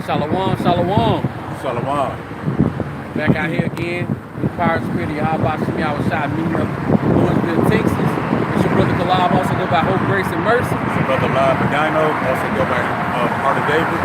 Shalom, shalom. Shalom. Back out here again with the Power Spirit of Yahweh Shem Yahushua, meeting up in Louisville, Texas. It's your brother Kalab, also go by Hope, Grace, and Mercy. It's your brother Live Pagano, also go by Heart of David.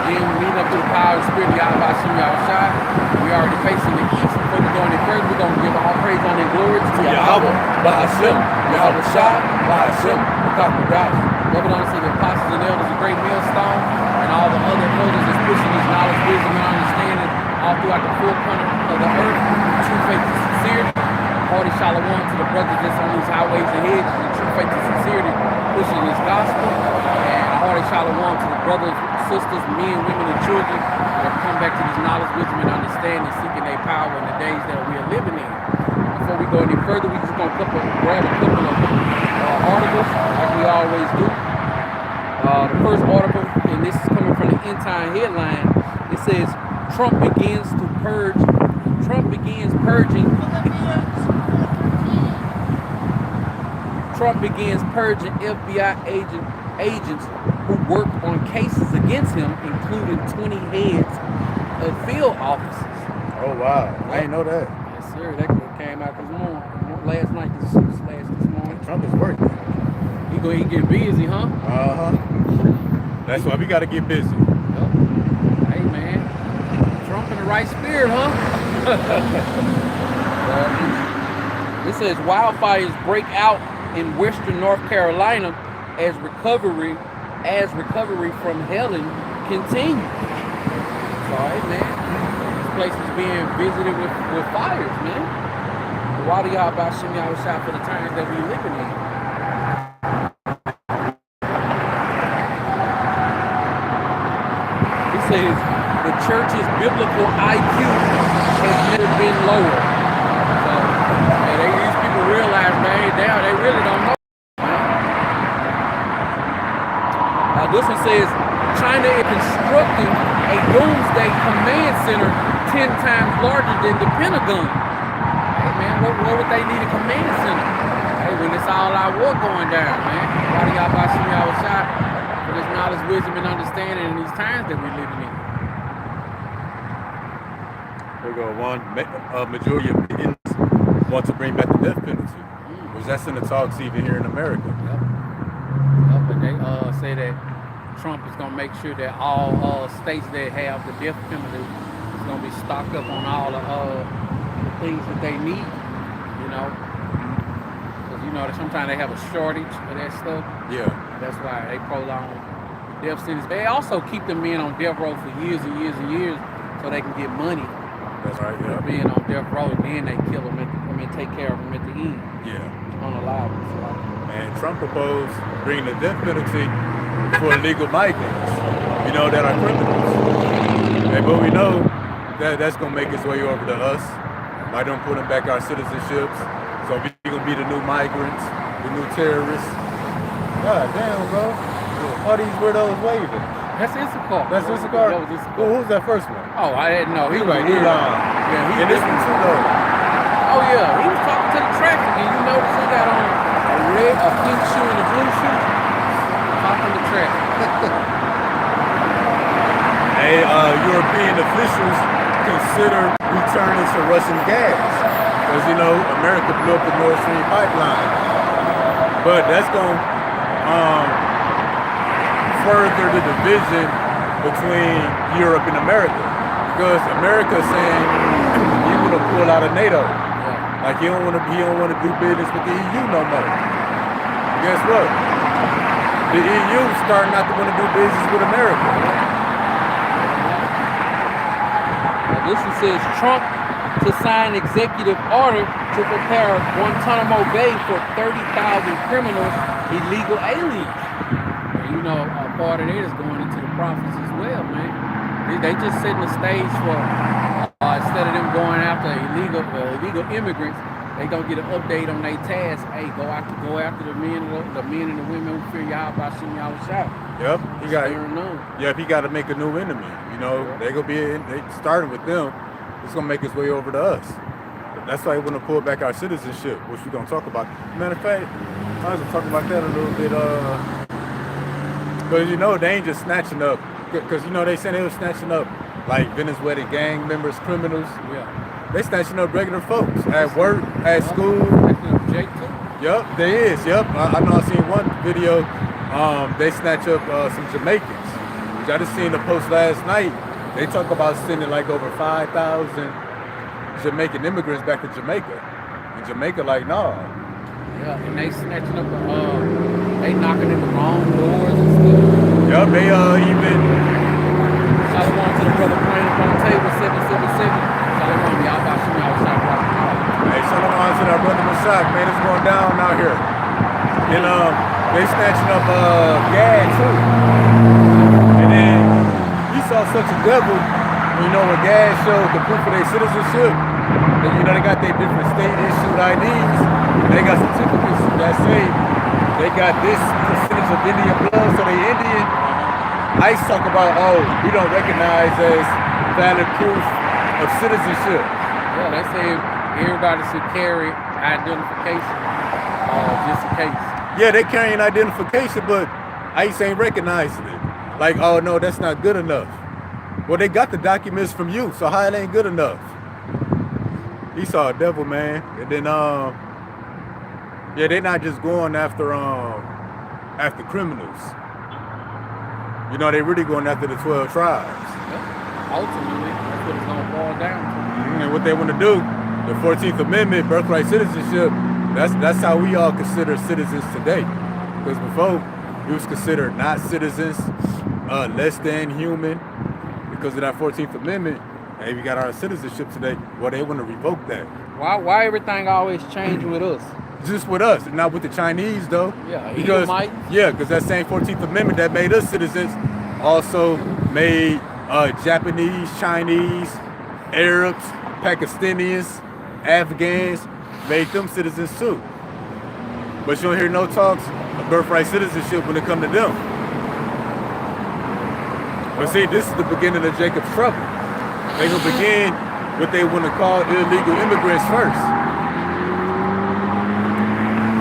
Again, we meet up with the Power Spirit of Yahweh Shem Yahushua. We already facing the east. Before we go any further, we're going to give all praise, honor, and glory to Yahweh, Bahashem, Yahushua, Bahashem, Kakudash. Lebanon said the apostles and elders, a great millstone, and all the other elders that's pushing this knowledge, wisdom, and understanding all throughout the four corners of the earth. True faith and sincerity. Hearty shalom to the brothers that's on these highways and hedges, and true faith and sincerity pushing this gospel. And hearty shalom to the brothers, sisters, men, women, and children that come back to this knowledge, wisdom, and understanding, seeking their power in the days that we are living in. Before we go any further, we just gonna grab a couple of articles like we always do. The first article, and this is coming from the End Time headline. It says Trump begins purging FBI agents who work on cases against him, including 20 heads of field officers. Oh wow, I didn't know that. Yes sir, that came out this morning, last morning. Trump is working. He get busy, huh? That's why we got to get busy. Yep. Hey man, Trump in the right spirit, huh? It says wildfires break out in western North Carolina as recovery from Helen continues. So hey man, this place is being visited with fires, man. Why do y'all about Shem Yahushua for the times that we living in? It says the church's biblical IQ has never been lower. So these people realize, man, they really don't know. This one says China is constructing a doomsday command center 10 times larger than the Pentagon. Hey man, what would they need a command center? Hey, when it's all our war going down, man. Why do y'all buy some y'all shot for this knowledge, wisdom, and understanding in these times that we're living in? Here we go. One majority of Indians want to bring back the death penalty, which that's in the talks even here in America. Yep. But they say that Trump is gonna make sure that all states that have the death penalty is gonna be stocked up on all the things that they need, you know. Because you know that sometimes they have a shortage of that stuff. Yeah. That's why they prolong death sentence. They also keep the men on death row for years and years and years so they can get money. That's right. Yeah. For being on death row, and then they kill them take care of them at the end. Yeah. Unallowable. So and Trump proposed bringing the death penalty for illegal migrants, you know, that are criminals. And, but we know that that's going to make its way over to us. By them putting back our citizenships. So we're going to be the new migrants, the new terrorists. God damn, bro. All these weirdos waving. That's Issachar. That's Issachar? Who's that first one? Oh, I didn't know. He right here. Yeah, and this one too, though. Oh, yeah. He was talking to the traffic, and you notice he got on a pink shoe and a blue shoe. Talking to traffic. Hey, European officials consider returning to Russian gas. Because, you know, America blew up the Nord Stream pipeline. But that's going to further the division between Europe and America. Because America is saying he's going to pull out of NATO. Like he don't want to do business with the EU no more. Guess what? The EU is starting not to want to do business with America. This one says Trump to sign executive order to prepare Guantanamo Bay for 30,000 criminals, illegal aliens. And you know, part of that is going into the profits as well, man. They just setting the stage for instead of them going after illegal immigrants, they gonna get an update on their task. Hey, go after the men and the women who fear y'all by shooting y'all shot. Yep, he got to make a new enemy. You know, they started with them. It's gonna make its way over to us. That's why we want to pull back our citizenship, which we're gonna talk about. Matter of fact, I was gonna talk about that a little bit. Because you know they ain't just snatching up because you know they said they was snatching up like Venezuelan gang members, criminals. Yeah. They snatching up regular folks at work, at school. Jake too. Yup, there is. Yup, I know. I seen one video. They snatch up some Jamaicans. Which I just seen the post last night. They talk about sending like over 5,000 Jamaican immigrants back to Jamaica. And Jamaica like, nah. Yeah, and they snatching up. They knocking in the wrong doors and stuff. Yup, they even. Shout out to the brother playing up on the table 777. Y'all about to y'all shot right now. Hey, shout out to that brother Mashak, man, it's going down out here. And they snatching up gas too. And then he saw such a devil, you know, when gas showed the proof of their citizenship. And you know they got their different state issued IDs. They got certificates that say they got this percentage of Indian blood, so they Indian. ICE talk about, oh, we don't recognize as valid proof of citizenship. Yeah, they say everybody should carry identification, just in case. Yeah, they carrying identification, but ICE ain't recognizing it. Like, oh no, that's not good enough. Well, they got the documents from you, so how it ain't good enough? He saw a devil, man. And then yeah, they not just going after criminals. You know, they really going after the 12 tribes. Yeah. Ultimately, that's what it's gonna boil down to. And what they want to do, the 14th Amendment, birthright citizenship, that's how we all consider citizens today. Because before, we was considered not citizens, less than human. Because of that 14th Amendment, hey, we got our citizenship today. Well, they want to revoke that. Why everything always change with us? Just with us, not with the Chinese though. Yeah, because because that same 14th Amendment that made us citizens also made Japanese, Chinese, Arabs, Pakistanians, Afghans, made them citizens too. But you don't hear no talks of birthright citizenship when it come to them. But see, this is the beginning of Jacob's trouble. They gonna begin what they want to call illegal immigrants first.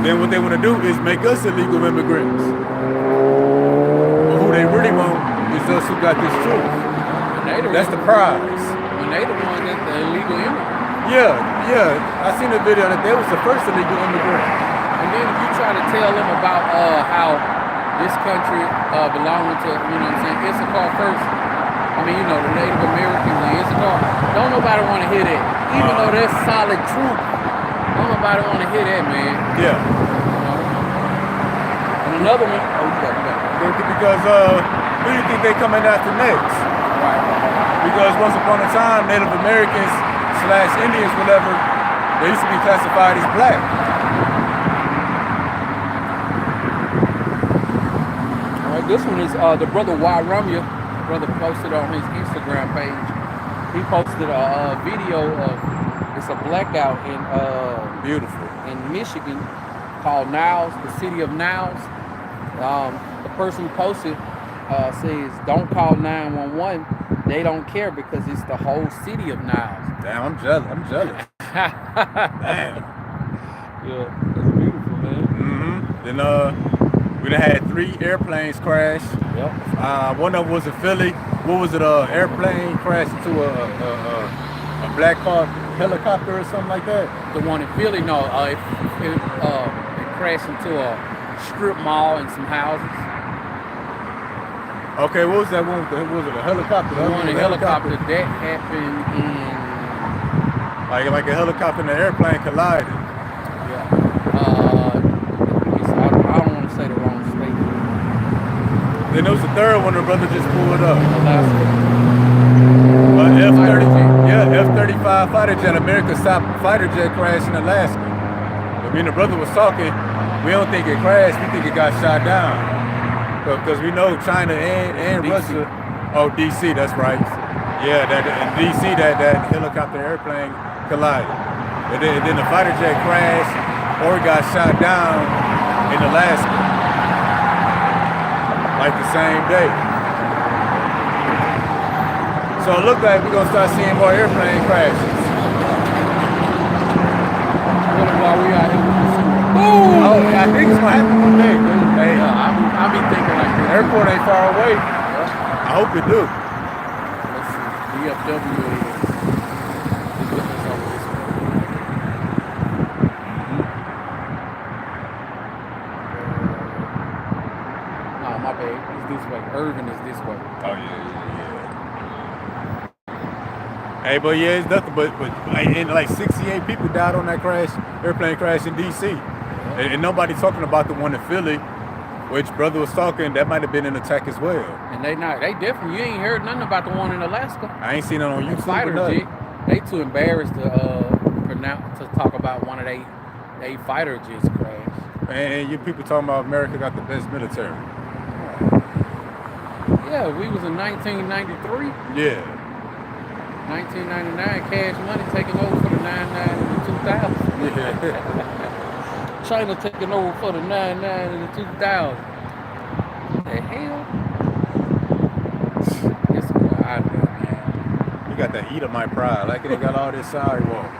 Then what they want to do is make us illegal immigrants. But who they really want is us who got this truth. That's the prize. When they the one that's the illegal immigrant. Yeah. I seen a video that they was the first illegal immigrant. And then if you try to tell them about how this country belonging to, you know what I'm saying, Issachar first. I mean, you know, the Native Americans and Issachar. Don't nobody want to hear that. Even though that's solid truth. Don't nobody want to hear that, man. Yeah. And another one. Oh, you got it. Because who do you think they coming after next? Right. Because once upon a time, Native Americans / Indians, whatever, they used to be classified as black. All right, this one is the brother Warumya. Brother posted on his Instagram page. He posted a video of it's a blackout in beautiful in Michigan called Niles, the city of Niles. The person who posted says, "Don't call 911. They don't care because it's the whole city of Niles." Damn, I'm jealous. Damn. Yeah, that's beautiful, man. Then we done had 3 airplanes crash. Yep. One of them was in Philly. What was it? Airplane crashed into a black car helicopter or something like that. The one in Philly, no, it crashed into a strip mall and some houses. Okay, what was that one? Was it a helicopter? The one in helicopter that happened in like a helicopter and an airplane collided. Yeah. I don't want to say the wrong state. Then there was the third one. The brother just pulled up. Alaska. F-30, F-35 fighter jet. America's top fighter jet crashed in Alaska. But me and the brother was talking. We don't think it crashed. We think it got shot down. Because we know China and Russia. Oh, DC, that's right. Yeah, in DC, that helicopter airplane collided. And then the fighter jet crashed or got shot down in Alaska. Like the same day. So it looks like we're going to start seeing more airplane crashes. While we out here with this. Boom! Oh, I think it's going to happen one day. Hey, I be thinking like this. The airport ain't far away. Yeah. I I hope it do. Let's see. DFW is with us over this way. No, my bad. It's this way. Irvin is this way. Oh yeah. Hey, but yeah, it's nothing but and like 68 people died on that airplane crash in DC. And nobody talking about the one in Philly, which brother was talking, that might have been an attack as well. And they definitely, you ain't heard nothing about the one in Alaska. I ain't seen it on YouTube. Fighter jet. They too embarrassed to talk about one of they fighter jets crash. And you people talking about America got the best military. Yeah, we was in 1993. Yeah. 1999, Cash Money taking over for the 99 and the 2000. Yeah. China taking over for the 99 and the 2000. What the hell? It's out there, man. You got that eat of my pride. Like they got all this sidewalk.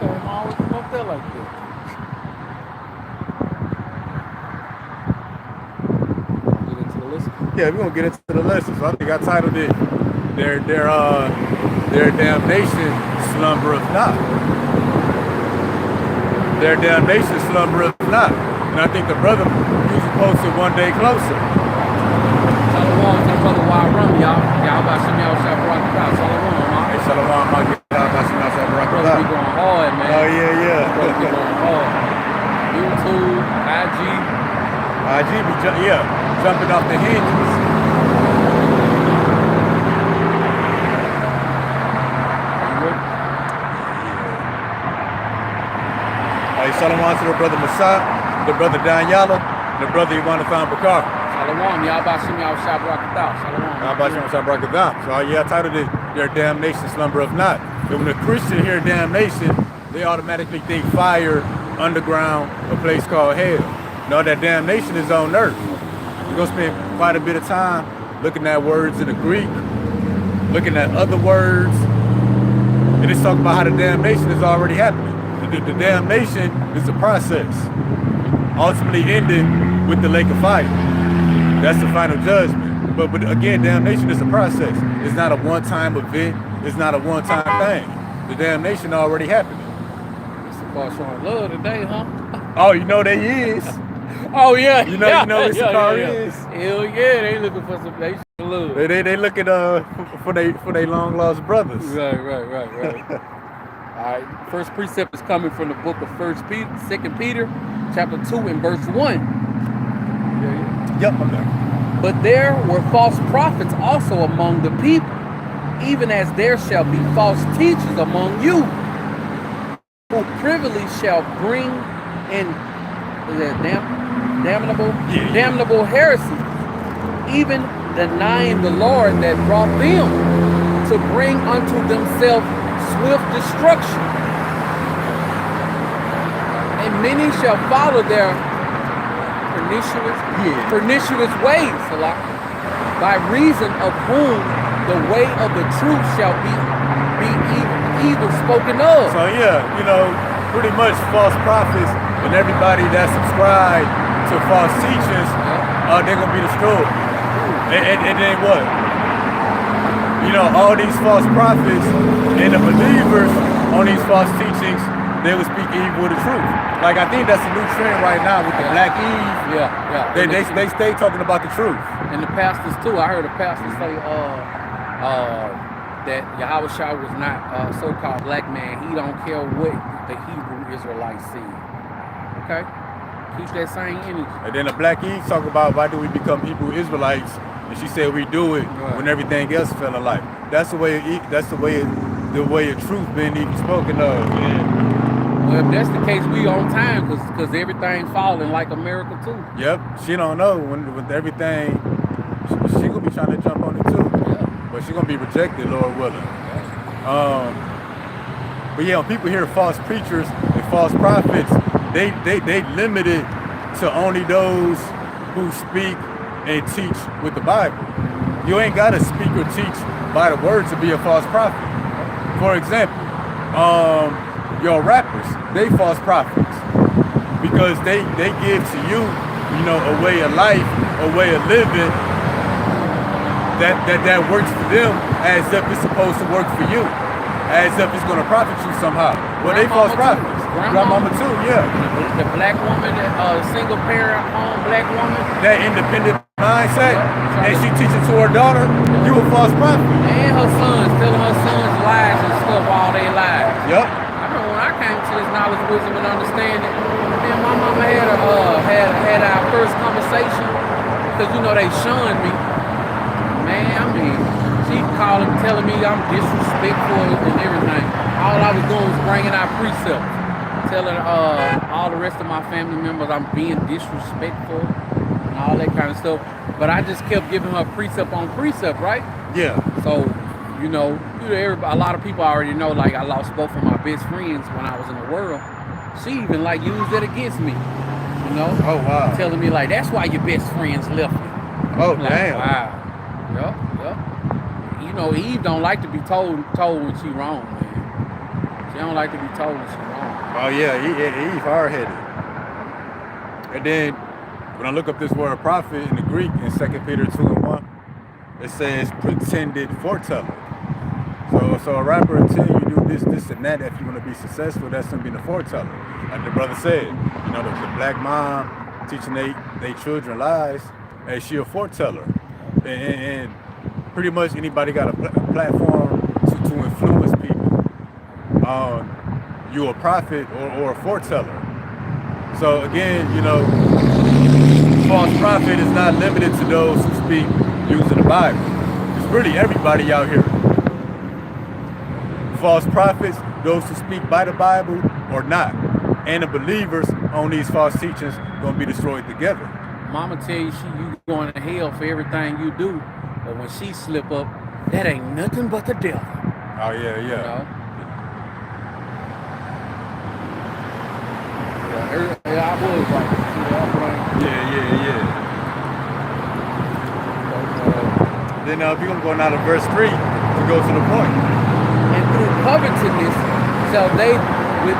I'm always up there like this. Get into the list. Yeah, we're gonna get into the lesson. So I think I titled it their damnation slumbereth not. Their damnation slumbereth not. And I think the brother usually posted one day closer. Shalom to the brother Wild Rum, y'all. Y'all about to see me outside Rock the House. Shalom, man. Hey, shalom, my Brother be going hard, man. Oh yeah. Brother be going hard. YouTube, IG be jumping off the hinges. Shalom to the brother Masat, the brother Danyala, the brother Iwanathan Bakar. Shalom, y'all about to see me outside Rock the House. Shalom. Y'all about to see me outside Rock the House. So yeah, I titled it their damnation slumbereth not. And when a Christian hear damnation, they automatically think fire, underground, a place called hell. No, that damnation is on earth. You're gonna spend quite a bit of time looking at words in the Greek, looking at other words, and it's talking about how the damnation is already happening. The damnation is a process, ultimately ending with the lake of fire. That's the final judgment. But again, damnation is a process. It's not a one-time event. It's not a one-time thing. The damnation already happened. It's the car showing love today, huh? Oh, you know they is. Oh yeah. You know what the car is. Hell yeah, they looking for some they love. They looking for they long lost brothers. Right. All right, first precept is coming from the book of 2 Peter, chapter 2 and verse 1. Yep, I'm there. But there were false prophets also among the people, even as there shall be false teachers among you, who privily shall bring in damnable heresies, even denying the Lord that brought them, to bring unto themselves swift destruction. And many shall follow their pernicious ways, by reason of whom the way of the truth shall be evil spoken of. So yeah, pretty much false prophets and everybody that subscribe to false teachings, they're gonna be destroyed. And then what? All these false prophets and the believers on these false teachings, they will speak evil of the truth. Like, I think that's a new trend right now with the Black Eve. Yeah. They stay talking about the truth. And the pastors too. I heard a pastor say that Yahweh Shah was not a so-called black man. He don't care what the Hebrew Israelites see. Okay? Keep that same energy. And then the Black Eve talk about why do we become Hebrew Israelites? And she said we do it when everything else fell in life. That's the way of truth being even spoken of. Yeah. Well, if that's the case, we on time because everything falling like America too. Yep. She don't know when everything. She gonna be trying to jump on it too. Yeah. But she gonna be rejected, Lord willing. But yeah, when people hear false preachers and false prophets, they limit it to only those who speak and teach with the Bible. You ain't gotta speak or teach by the word to be a false prophet. For example, your rappers, they false prophets because they give to you, a way of life, a way of living that works for them as if it's supposed to work for you, as if it's going to profit you somehow. Well, they false prophets. Grandmama too, yeah. The black woman, single parent home black woman. That independent mindset, and she teaches to her daughter, you a false prophet. And her sons, telling her sons lies and stuff all their lives. Yep. I remember when I came to this knowledge, wisdom, and understanding, man, my mama had our first conversation, because, you know, they shunned me. Man, I mean, she calling, telling me I'm disrespectful and everything. All I was doing was bringing out precepts. Telling all the rest of my family members I'm being disrespectful and all that kind of stuff. But I just kept giving her precept on precept, right? Yeah. So, you know, a lot of people already know, like, I lost both of my best friends when I was in the world. She even, like, used it against me, you know? Oh, wow. Telling me, like, that's why your best friends left you. Oh, like, damn. Wow. Yep. You know, Eve don't like to be told when she wrong, man. She don't like to be told when she wrong. Oh yeah, Eve hard-headed. And then when I look up this word prophet in the Greek in 2 Peter 2:1, it says pretended foreteller. So a rapper will tell you do this, and that if you want to be successful, that's gonna be the foreteller. Like the brother said, you know, the black mom teaching they children lies, and she a foreteller. And pretty much anybody got a platform to influence people. You a prophet or a foreteller. So again, you know, false prophet is not limited to those who speak using the Bible. It's really everybody out here. False prophets, those who speak by the Bible or not. And the believers on these false teachings gonna be destroyed together. Mama tell you you going to hell for everything you do, but when she slip up, that ain't nothing but the devil. Oh yeah. You know? Yeah, I was like, yeah. Then we're gonna go now to verse 3 to go to the point. And through covetousness shall they with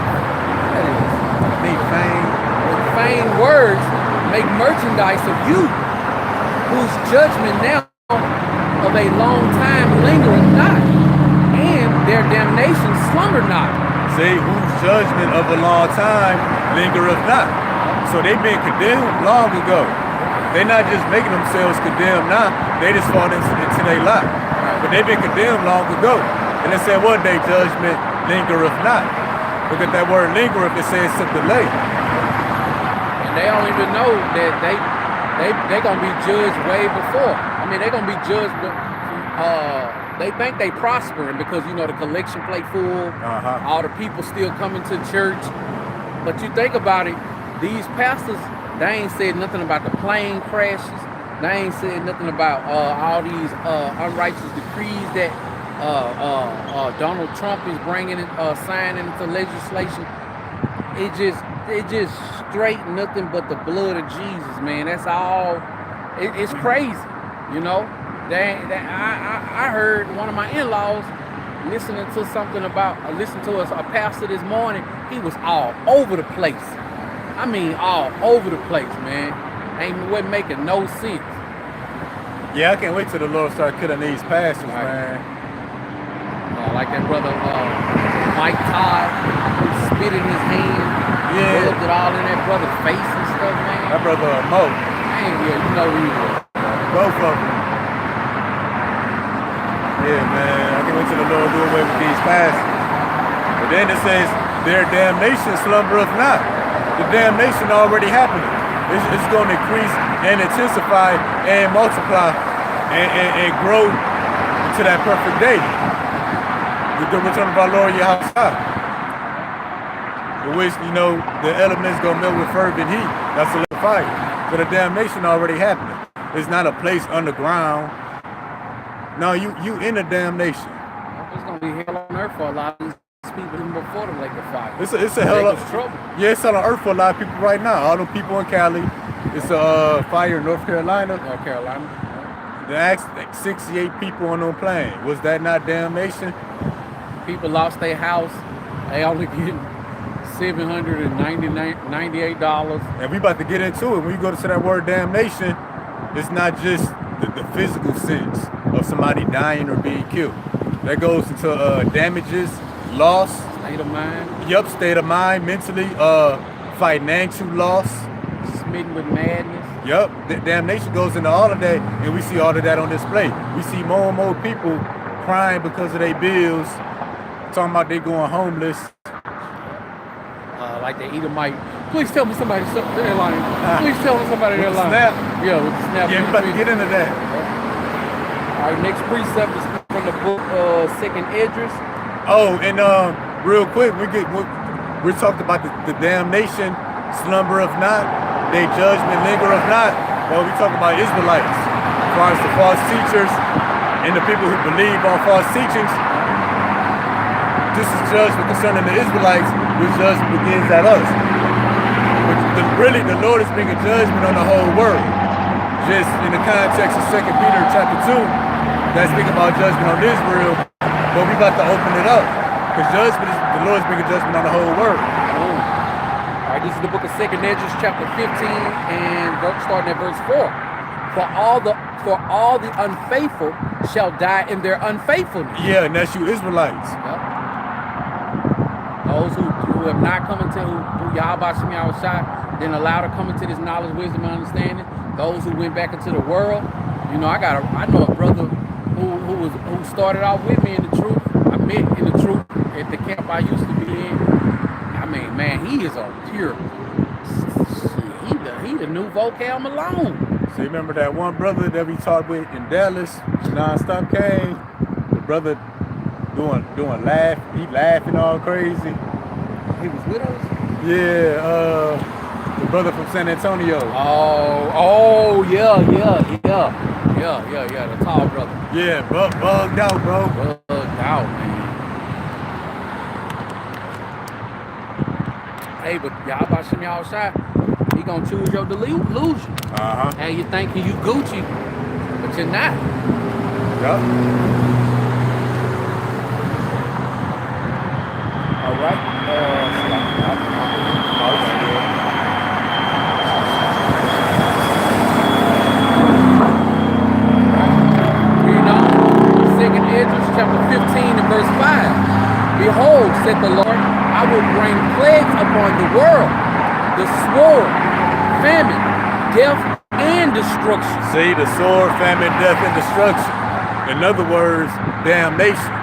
feigned words make merchandise of you, whose judgment now of a long time lingereth not, and their damnation slumber not. Say, whose judgment of a long time lingereth not. So they've been condemned long ago. They're not just making themselves condemned now, they just fall into their lot. But they've been condemned long ago. And it said one day judgment lingereth not. Look at that word lingereth, it says to delay. And they don't even know that they gonna be judged way before. I mean, they're gonna be judged. They think they prospering because, you know, the collection plate full. All the people still coming to church. But you think about it, these pastors, they ain't said nothing about the plane crashes. They ain't said nothing about all these unrighteous decrees that Donald Trump is bringing, signing into legislation. It just straight nothing but the blood of Jesus, man. That's all. It's crazy, you know. I heard one of my in-laws listening to a pastor this morning. He was all over the place. I mean, all over the place, man. Wasn't making no sense. Yeah, I can't wait till the Lord start killing these pastors, man. Like that brother Mike Todd, who spit in his hand, rubbed it all in that brother's face and stuff, man. That brother Mo. Man, yeah, you know who he was. Both of them. Yeah, man, I can't wait till the Lord do away with these pastors. But then it says, their damnation slumbereth not. The damnation already happened. It's going to increase and intensify and multiply and grow to that perfect day. The return of our Lord Yahushua. In which, you know, the elements going to melt with fervent heat. That's the fire. So the damnation already happened. It's not a place underground. No, you in the damnation. It's gonna be hell on earth for a lot of these people even before the lake of fire. It's a hell of trouble. Yeah, it's on earth for a lot of people right now. All them people in Cali. It's a fire in North Carolina. They asked 68 people on no plane. Was that not damnation? People lost their house. They only getting $798. And we about to get into it. When you go to that word damnation, it's not just the physical sense of somebody dying or being killed. That goes into damages, loss. State of mind. Yup, state of mind, mentally, financial loss. Smitten with madness. Yup, the damnation goes into all of that, and we see all of that on display. We see more and more people crying because of their bills, talking about they going homeless. Like the Edomite. Please tell me somebody they're lying. Please tell me somebody they're lying. Snap. Yeah, with the snap. Yeah, we about to get into that. All right, next precept is from the book Second Esdras. Oh, and real quick, we talked about the damnation, slumbereth not, their judgment lingereth not. Well, we talk about Israelites, as far as the false teachers and the people who believe on false teachings. This is judgment concerning the Israelites, which judgment begins at us. But really, the Lord is bringing judgment on the whole world. Just in the context of 2 Peter chapter 2, that's speaking about judgment on Israel, but we about to open it up. Because the Lord is bringing judgment on the whole world. All right, this is the book of 2 Esdras chapter 15 and starting at verse 4. For all the unfaithful shall die in their unfaithfulness. Yeah, and that's you Israelites. Yep. Those who have not come into who Yahweh Shem Yahushua, then allowed to come into this knowledge, wisdom, and understanding. Those who went back into the world. You know, I know a brother who started out with me in the truth. I met in the truth at the camp I used to be in. I mean, man, he is a pure. He the new vocal Malone. So you remember that one brother that we talked with in Dallas, non-stop came. The brother doing he laughing all crazy. He was with us? Yeah, the brother from San Antonio. Oh, yeah, the tall brother. Yeah, bugged out, bro. Bugged out, man. Hey, but Yahweh Shem Yahushua, he gonna choose your delusion. And you thinking you Gucci, but you're not. Yup. All right. Reading on, 2 Esdras chapter 15 and verse 5. Behold, said the Lord, I will bring plagues upon the world, the sword, famine, death, and destruction. See, the sword, famine, death, and destruction. In other words, damnation.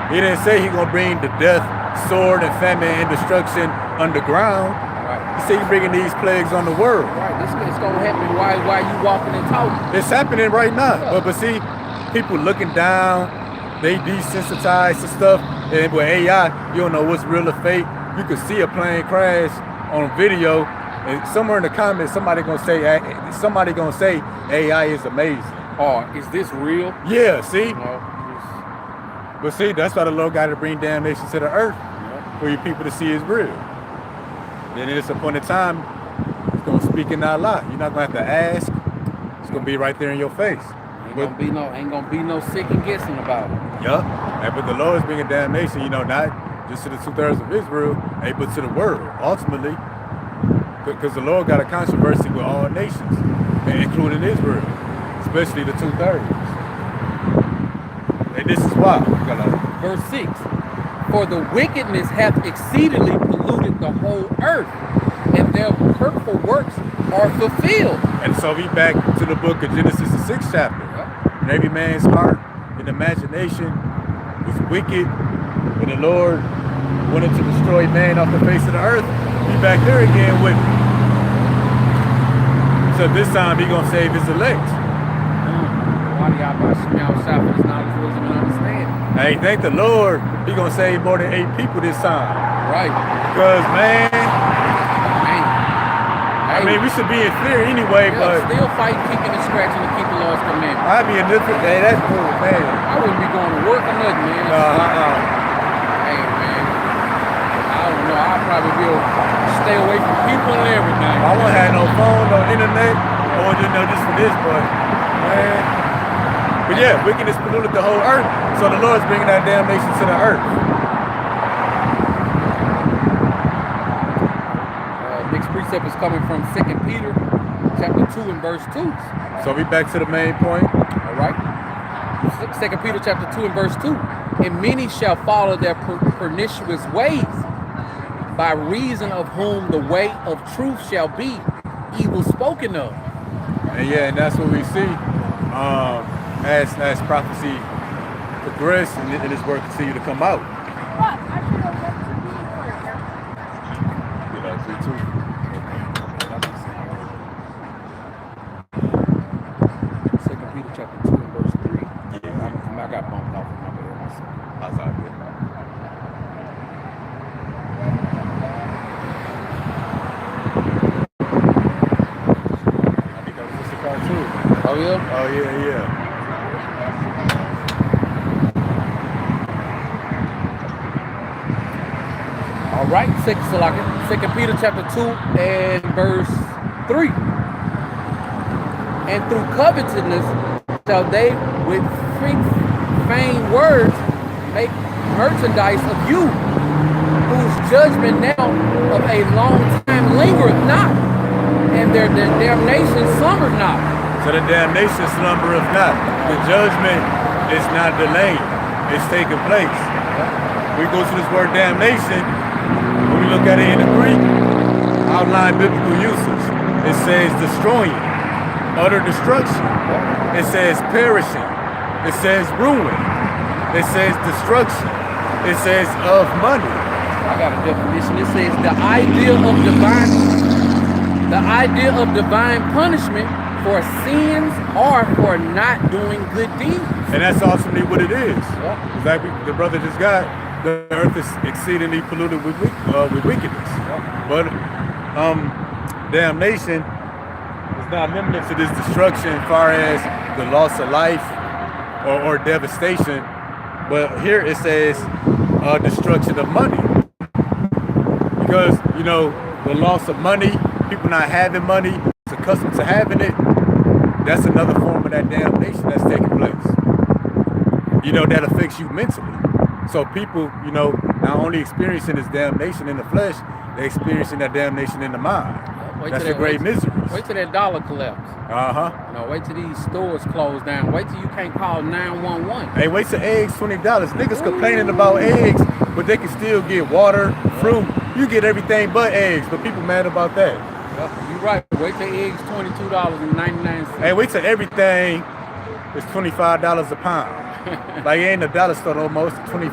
He didn't say he gonna bring the death, sword, and famine, and destruction underground. Right. He said he's bringing these plagues on the world. Right, this is gonna happen while you walking and talking. It's happening right now. Yeah. But see, people looking down, they desensitized to stuff. And with AI, you don't know what's real or fake. You could see a plane crash on video, and somewhere in the comments, somebody gonna say AI is amazing. Oh, is this real? Yeah, see? But see, that's why the Lord got to bring damnation to the earth, for you people to see it's real. Then at some point in time, it's going to speak and not lie. You're not going to have to ask. It's going to be right there in your face. Ain't gonna be no second guessing about it. Yup. But the Lord is bringing damnation, not just to the 2/3 of Israel, but to the world, ultimately. Because the Lord got a controversy with all nations, including Israel, especially the 2/3. And this is why. Verse 6. For the wickedness hath exceedingly polluted the whole earth, and their hurtful works are fulfilled. And so we back to the book of Genesis, the 6th chapter. And every man's heart and imagination was wicked, and the Lord wanted to destroy man off the face of the earth. He back there again with it. So this time he gonna save his elect. Hey, thank the Lord, he gonna save more than 8 people this time. Right. Because man, I mean, we should be in fear anyway, but still fighting, kicking and scratching to keep the Lord's commandments. I'd be a different day. That's cool, man. I wouldn't be going to work or nothing, man. Hey, man. I don't know. I'd probably be able to stay away from people and everything. I won't have no phone, no internet. I won't just know this for this, but man. But yeah, wickedness polluted the whole earth. So the Lord's bringing that damnation to the earth. Next precept is coming from 2 Peter chapter 2 and verse 2. So we back to the main point. All right. 2 Peter chapter 2 and verse 2. And many shall follow their pernicious ways, by reason of whom the way of truth shall be evil spoken of. And yeah, and that's what we see as prophecy progress and his word continue to come out. Second Peter chapter 2 and verse 3. Yeah, I got bumped off in my bed myself. That's all good. I think that was just a cartoon. Oh yeah? Oh yeah. All right, Second Peter chapter 2 and verse 3. And through covetousness shall they with feigned words make merchandise of you, whose judgment now of a long time lingereth not, and their damnation slumbereth not. So the damnation slumbereth not. The judgment is not delayed. It's taking place. We go to this word damnation. When we look at it in the Greek, outline biblical usage. It says destroying, utter destruction. It says perishing. It says ruin. It says destruction. It says of money. I got a definition. It says the idea of divine punishment for sins or for not doing good deeds. And that's ultimately what it is. Yeah. Exactly. The brother just got. The earth is exceedingly polluted with wickedness. But damnation is not limited to this destruction as far as the loss of life or devastation. But here it says destruction of money. Because, you know, the loss of money, people not having money, accustomed to having it, that's another form of that damnation that's taking place. You know, that affects you mentally. So people, you know, not only experiencing this damnation in the flesh, they're experiencing that damnation in the mind. That's the great misery. Wait till that dollar collapse. No, wait till these stores close down. Wait till you can't call 911. Hey, wait till eggs $20. Niggas complaining about eggs, but they can still get water, fruit. You get everything but eggs, but people mad about that. You're right. Wait till eggs $22.99. Hey, wait till everything is $25 a pound. Like it ain't a dollar store no more, it's a $25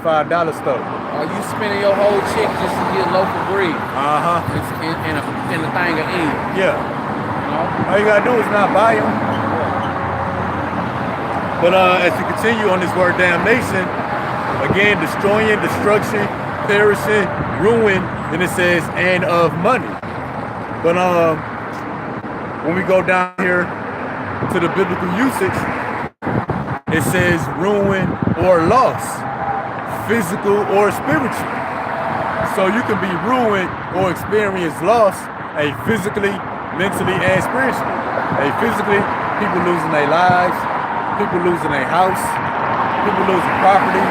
store. Are you spending your whole check just to get a loaf of bread? And a thing of eggs. Yeah. You know? All you gotta do is not buy them. But as we continue on this word damnation, again, destroying, destruction, perishing, ruin, then it says, and of money. But when we go down here to the biblical usage, it says ruin or loss, physical or spiritual. So you can be ruined or experience loss, physically, mentally, and spiritually. Physically, people losing their lives, people losing their house, people losing property,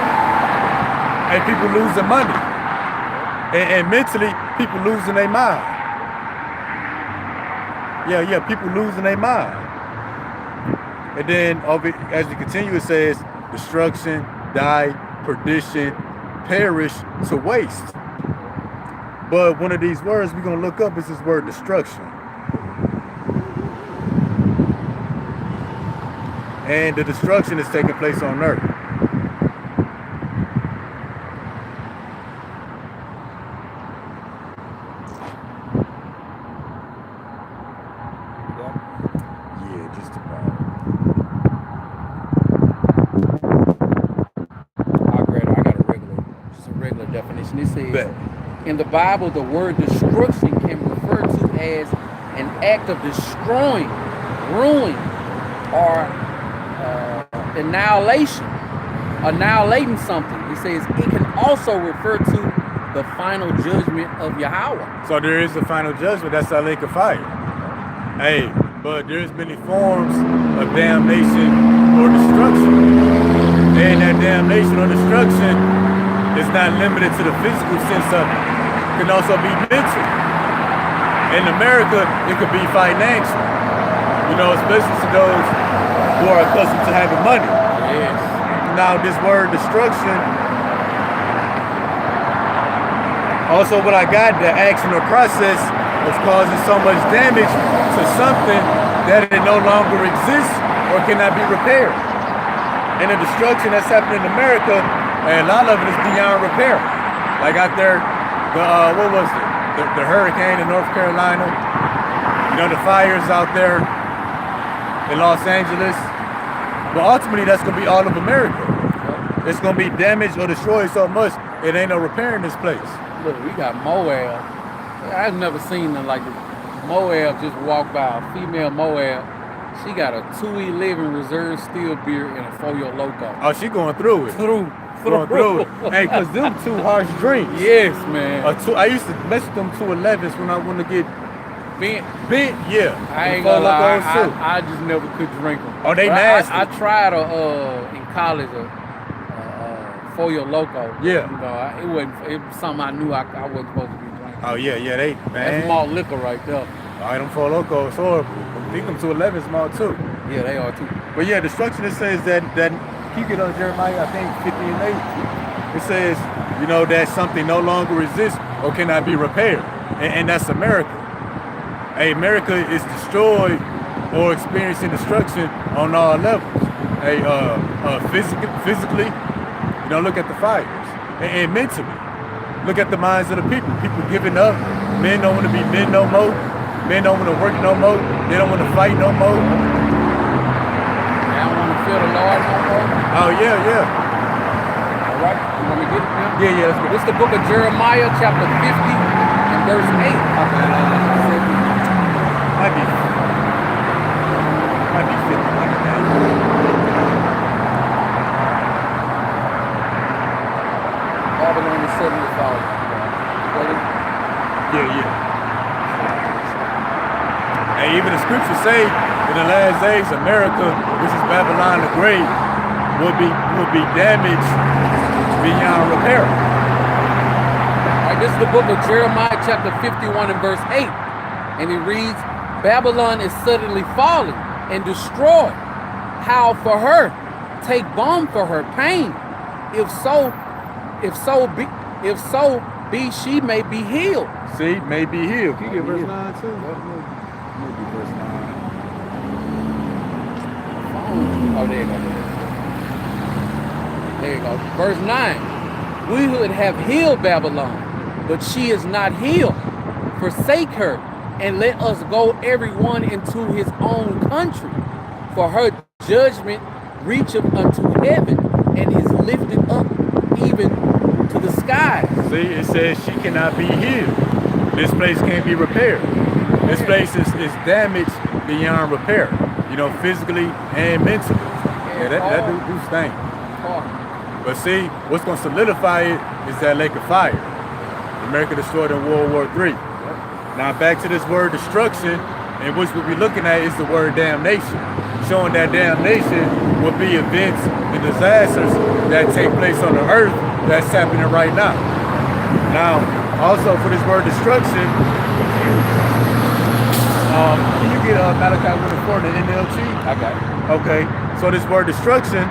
and people losing money. And mentally, people losing their mind. Yeah, people losing their mind. And then as we continue, it says destruction, die, perdition, perish, to waste. But one of these words we're going to look up is this word destruction. And the destruction is taking place on earth. Yeah, just about. I got a regular definition. It says, in the Bible, the word destruction can be referred to as an act of destroying, ruin, or annihilating something. It says it can also refer to the final judgment of Yahweh. So there is a final judgment. That's our lake of fire. Hey, but there's many forms of damnation or destruction. And that damnation or destruction is not limited to the physical sense of it. It can also be mental. In America, it could be financial. especially to those who are accustomed to having money. Yes. Now, this word destruction, also what I got, the action or process of causing so much damage to something that it no longer exists or cannot be repaired. And the destruction that's happening in America, and a lot of it is beyond repair. Like out there, what was it? The hurricane in North Carolina, the fires out there in Los Angeles. But ultimately, that's gonna be all of America. It's gonna be damaged or destroyed so much, it ain't no repairing this place. Look, we got Moab. I've never seen them like Moab just walk by. A female Moab. She got a 211 Reserve Steel beer and a Foyo Loco. Oh, she going through it. Going through it. Hey, cause them two harsh drinks. Yes, man. I used to mess with them 211s when I want to get Bent. Yeah. I ain't gonna lie. I just never could drink them. Oh, they nasty. I tried in college Foyo Loco. Yeah. It was something I knew I wasn't supposed to be drinking. Oh yeah, they man. That's malt liquor right there. All right, them Foyo Loco is horrible. I think them 211s small too. Yeah, they are too. But yeah, destruction, it says that you get on Jeremiah, I think 50 and 8. It says, that something no longer exists or cannot be repaired. And that's America. Hey, America is destroyed or experiencing destruction on all levels. Hey, physically, look at the fires. And mentally, look at the minds of the people. People giving up. Men don't want to be men no more. Men don't want to work no more. They don't want to fight no more. They don't want to feel the Lord no more. Oh, yeah. All right, you want me to get it now? Yeah, let's go. This is the book of Jeremiah, chapter 50 and verse 8. Might be 50 like that. Babylon is 70,000. Yeah. And even the scriptures say in the last days, America, which is Babylon the Great, will be damaged beyond repair. All right, this is the book of Jeremiah, chapter 51 and verse 8. And it reads, Babylon is suddenly fallen and destroyed. Howl for her, take balm for her pain. If so be she may be healed. See, may be healed. Can you get verse 9 too? Maybe verse 9. Oh, there you go. There you go. Verse 9. We would have healed Babylon, but she is not healed. Forsake her, and let us go everyone into his own country. For her judgment reacheth unto heaven, and is lifted up even to the sky. See, it says she cannot be healed. This place can't be repaired. This place is damaged beyond repair, physically and mentally. Yeah, that do stink. But see, what's going to solidify it is that lake of fire. America destroyed in World War III. Now back to this word destruction, and which we'll be looking at is the word damnation, showing that damnation will be events and disasters that take place on the earth that's happening right now. Now, also for this word destruction, can you get Malachi 1:4 the NLT? I got it. Okay, so this word destruction,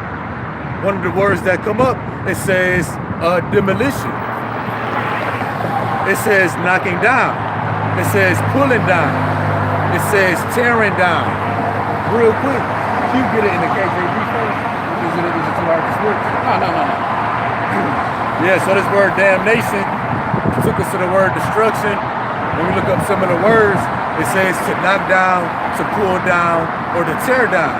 one of the words that come up, it says demolition. It says knocking down. It says pulling down. It says tearing down. Real quick, can you get it in the KJV first? Is it too hard to switch? No. Yeah, so this word damnation took us to the word destruction. When we look up some of the words, it says to knock down, to pull down, or to tear down.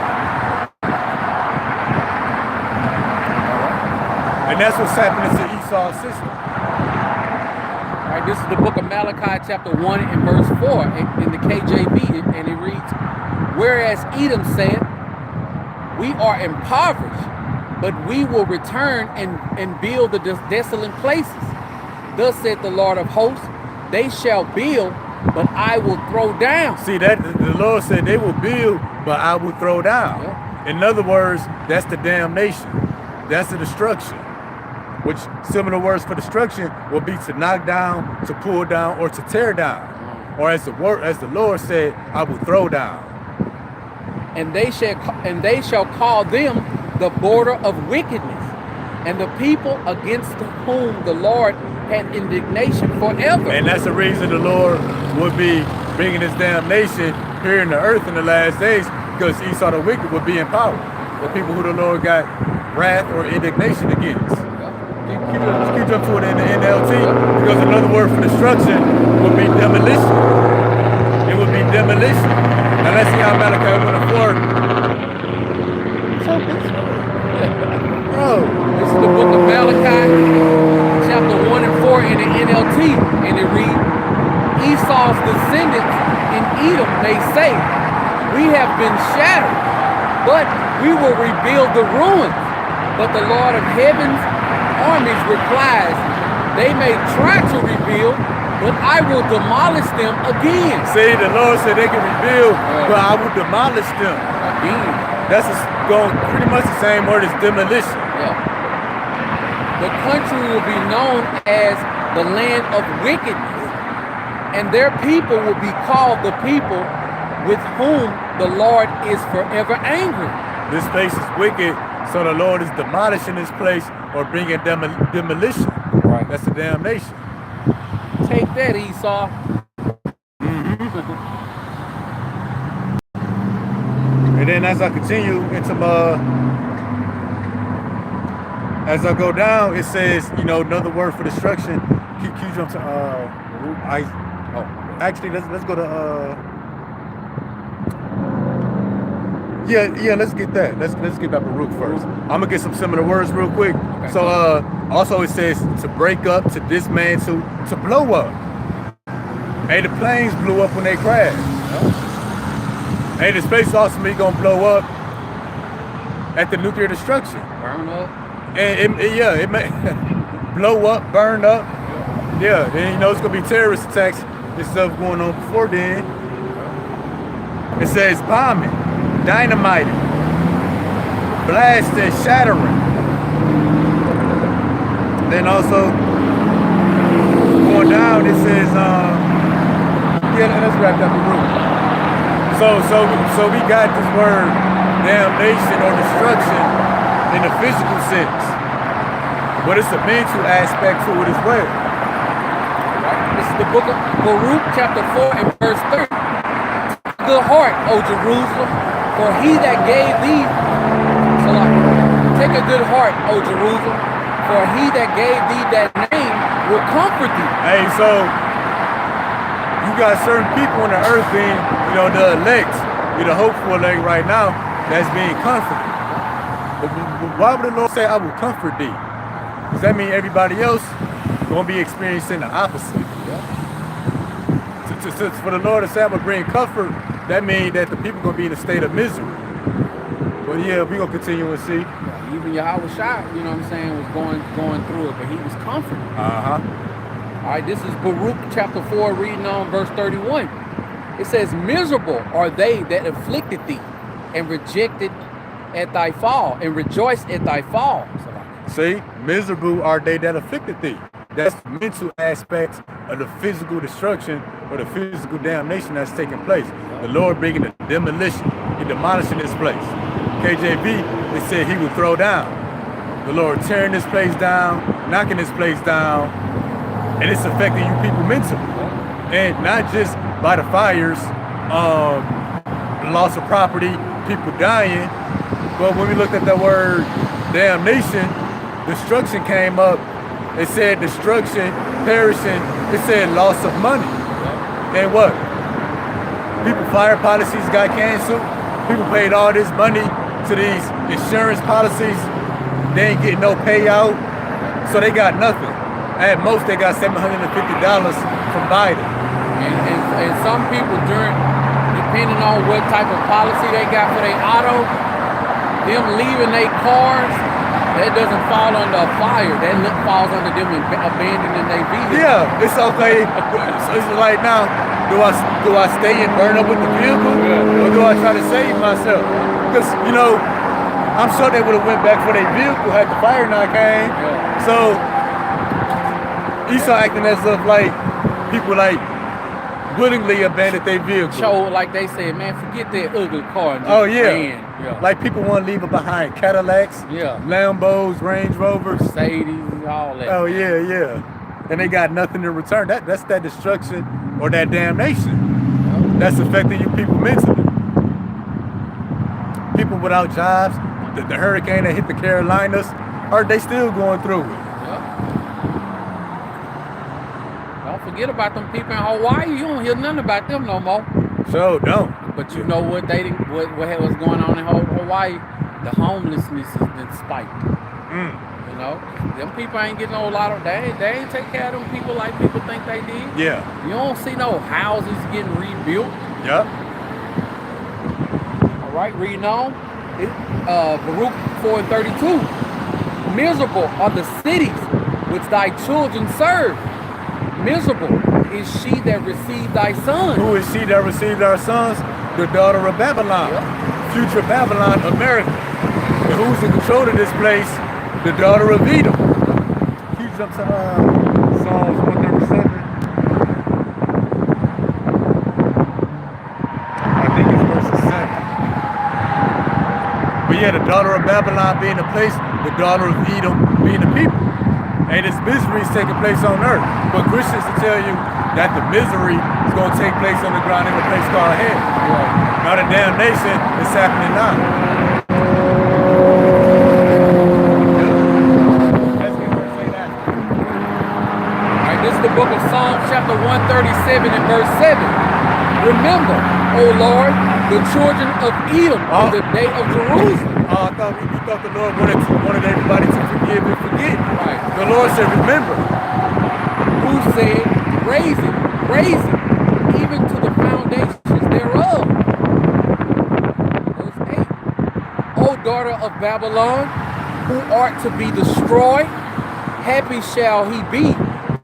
And that's what's happening to Esau's system. All right, this is the book of Malachi, chapter 1 and verse 4 in the KJV, and it reads, Whereas Edom said, We are impoverished, but we will return and build the desolate places. Thus said the Lord of hosts, they shall build, but I will throw down. See, that the Lord said they will build, but I will throw down. Yeah. In other words, that's the damnation. That's the destruction. Which similar words for destruction will be to knock down, to pull down, or to tear down. Or as the Lord said, I will throw down. and they shall call them the border of wickedness, and the people against whom the Lord had indignation forever. And that's the reason the Lord would be bringing his damnation here in the earth in the last days, because Esau the wicked would be in power. The people who the Lord got wrath or indignation against. Keep jump to it in the NLT, because another word for destruction would be demolition. It would be demolition. Now let's see how Malachi 1:4. Bro, this is the book of Malachi, chapter 1 and 4 in the NLT, and it reads, Esau's descendants in Edom may say, we have been shattered, but we will rebuild the ruins. But the Lord of heaven's armies replies, they may try to rebuild, but I will demolish them again. See, the Lord said they can rebuild, but I will demolish them again. That's going pretty much the same word as demolition. Yeah. The country will be known as the land of wickedness, and their people will be called the people with whom the Lord is forever angry. This place is wicked, so the Lord is demolishing this place or bringing demolition. Right. That's the damnation. Take that, Esau. And then as I continue into as I go down, it says, you know, another word for destruction. Keep jump to actually let's go to yeah, let's get that. Let's get that Baruch first. I'm gonna get some similar words real quick. Okay. So also it says to break up, to dismantle, to blow up. Hey, the planes blew up when they crashed. Hey, the space ultimately gonna blow up at the nuclear destruction. Burn up. And it may blow up, burn up. Yeah, then you know it's gonna be terrorist attacks and stuff going on before then. It says bombing, dynamiting, blasting, shattering. Then also going down, it says let's grab that Baruch. So we got this word damnation or destruction in the physical sense, but it's a mental aspect to it as well. This is the book of Baruch, chapter 4 and verse 30. Good heart, O Jerusalem, for he that gave thee, take a good heart, O Jerusalem, for he that gave thee that name will comfort thee. Hey, so you got certain people on the earth being, you know, the elect, the hopeful elect right now, that's being comforted. But why would the Lord say, I will comfort thee? Does that mean everybody else going to be experiencing the opposite? For the Lord to say, I will bring comfort, that means that the people going to be in a state of misery. But yeah, we're going to continue and see. Even Yahweh Shai, you know what I'm saying, was going through it, but he was comforted. Uh-huh. All right, this is Baruch chapter 4, reading on verse 31. It says, miserable are they that afflicted thee, and rejected at thy fall, and rejoiced at thy fall. See, miserable are they that afflicted thee. That's the mental aspect of the physical destruction or the physical damnation that's taking place. The Lord bringing the demolition, He demolishing this place. KJV, they said He would throw down. The Lord tearing this place down, knocking this place down, and it's affecting you people mentally. And not just by the fires, loss of property, people dying, but when we looked at that word damnation, destruction came up. It said destruction, perishing, it said loss of money. And what? People fire policies got canceled. People paid all this money to these insurance policies. They ain't getting no payout, so they got nothing. At most, they got $750 from Biden. And some people, depending on what type of policy they got for their auto, them leaving their cars, that doesn't fall under a fire. That falls under them abandoning their vehicle. Yeah, it's okay. It's like now, do I stay and burn up with the vehicle, or do I try to save myself? Because you know, I'm sure they would have went back for their vehicle had the fire not came. Yeah. So Esau acting as if like people like willingly abandoned their vehicle. Chose, like they said, man, forget that ugly car. And just Oh yeah. ran. Yeah. Like people want to leave it behind. Cadillacs, Yeah. Lambos, Range Rovers, Mercedes, all that. Oh yeah. And they got nothing in return. That's that destruction or that damnation. That's affecting you people mentally. People without jobs, the hurricane that hit the Carolinas, are they still going through it? Don't forget about them people in Hawaii. You don't hear nothing about them no more. So don't. But you know what was going on in Hawaii? The homelessness has been spiked. You know, them people ain't getting no lot of. They ain't take care of them people like people think they did. Yeah. You don't see no houses getting rebuilt. Yep. All right, reading on. Baruch 4:32. Miserable are the cities which thy children serve. Miserable is she that received thy sons. Who is she that received our sons? The daughter of Babylon. Yep. Future Babylon, America. And who's in control of this place? The daughter of Edom. He jumps to Psalms 137. I think it's verse 7. But yeah, the daughter of Babylon being the place, the daughter of Edom being the people. And this misery is taking place on earth. But Christians will tell you that the misery is going to take place on the ground in a place called hell. Right. Now the damnation is happening now. Alright, this is the book of Psalms chapter 137 and verse 7. Remember, O Lord, the children of Edom on the day of Jerusalem. I thought the Lord wanted everybody to forgive and forget. Right. The Lord said, remember. Who said, raise it, even to the foundations thereof. Verse 8. O daughter of Babylon, who art to be destroyed, happy shall he be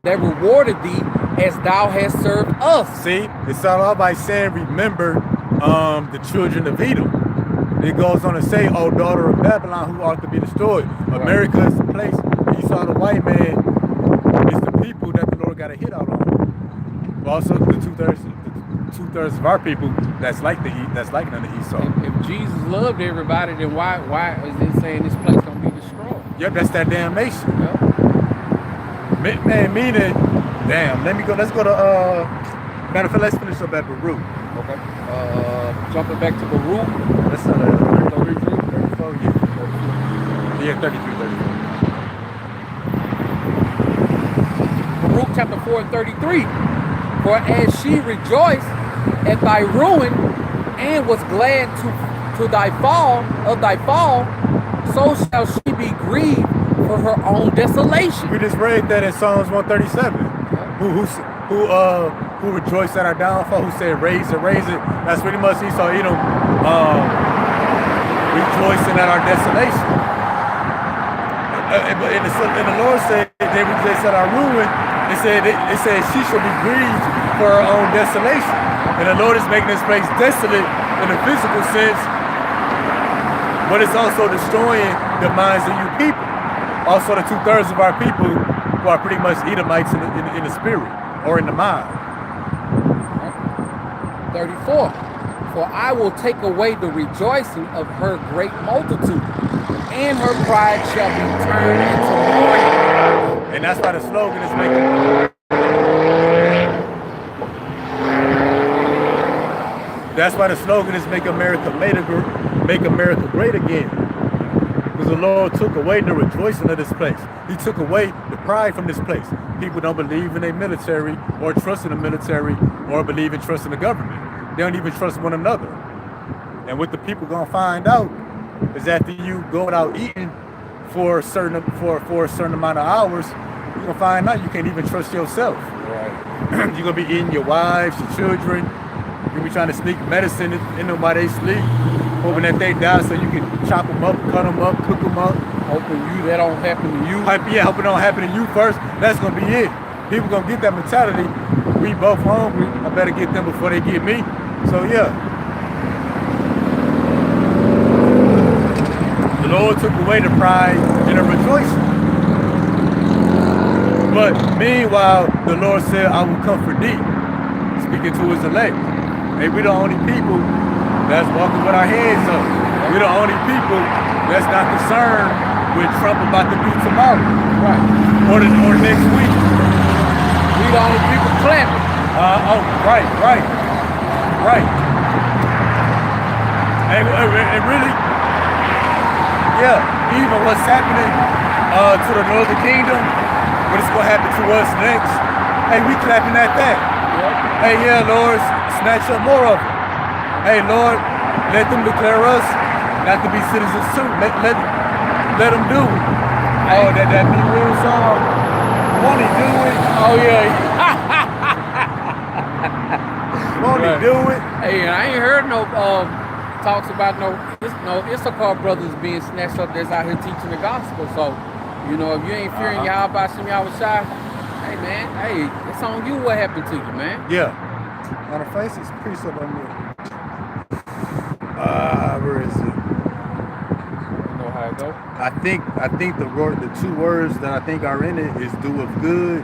that rewarded thee as thou hast served us. See, it started off by saying, remember the children of Edom. It goes on to say, oh, daughter of Babylon, who ought to be destroyed. Right. America is the place. Esau, the white man, is the people that the Lord got a hit out on. But also, the two-thirds of our people that's like unto Esau. If Jesus loved everybody, then why is it saying this place gonna be destroyed? Yep, that's that damnation. Yep. Man, meaning, damn. Let's go to matter of fact, let's finish up at Baruch. Okay. Jumping back to Baruch. That's 33, 34, yeah, 33, 34. Baruch chapter 4 and 33. For as she rejoiced at thy ruin and was glad to thy fall, so shall she be grieved for her own desolation. We just read that in Psalms 137. Who rejoiced at our downfall, who said raise it. That's pretty much Esau, rejoicing at our desolation. And the Lord said they rejoiced at our ruin. It said she shall be grieved for her own desolation. And the Lord is making this place desolate in a physical sense, but it's also destroying the minds of you people. Also the two-thirds of our people who are pretty much Edomites in the spirit or in the mind. 34. For I will take away the rejoicing of her great multitude, and her pride shall be turned into mourning. And that's why the slogan is making. That's why the slogan is make America great again. Because the Lord took away the rejoicing of this place. He took away the pride from this place. People don't believe in a military or trust in the military or believe in trust in the government. They don't even trust one another. And what the people gonna find out is after you go out eating for a certain amount of hours, you're gonna find out you can't even trust yourself. Right. You're gonna be eating your wives, your children. You're gonna be trying to sneak medicine in them while they sleep, hoping that they die so you can chop them up, cut them up, cook them up. Hoping that don't happen to you. Yeah, hoping it don't happen to you first. That's gonna be it. People gonna get that mentality. We both hungry. I better get them before they get me. So yeah. The Lord took away the pride and the rejoicing. But meanwhile, the Lord said, I will comfort thee. speaking to his elect. Hey, we the only people that's walking with our heads up. We the only people that's not concerned with Trump about to do tomorrow. Right. Or next week. We the only people clapping. Right. And really, yeah, even what's happening to the Northern Kingdom, what is going to happen to us next, hey, we clapping at that. Yep. Hey, yeah, Lord, snatch up more of them. Hey, Lord, let them declare us not to be citizens too. Let them do it. Oh, that Be Real song. Won't he do it? Oh, yeah. Won't he do it? Hey, I ain't heard no talks about no Issachar brothers being snatched up that's out here teaching the gospel. So, you know, if you ain't fearing Yahweh Shem Yahushua, hey, man, hey, it's on you what happened to you, man. Yeah. On the face, it's precept on me. Where is it? You know how it go? I think the two words that I think are in it is do of good,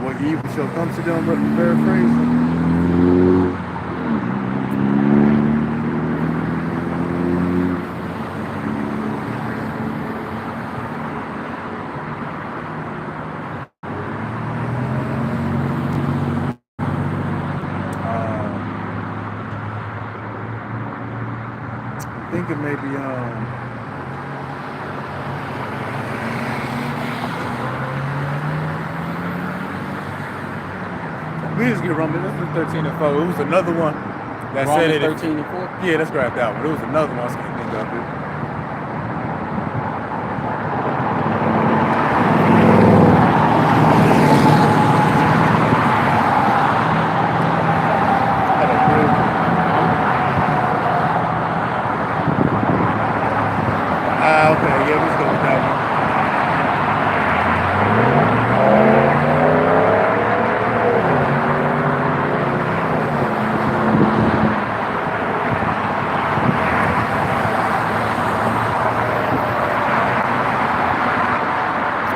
what evil shall come to them, paraphrase. I think it may be we just get Romans. This is 13 and 4. It was another one that Romans said it. 13 and 4? Yeah, let's grab that one. It was another one I can't think of it. Okay, yeah, let's go with that one.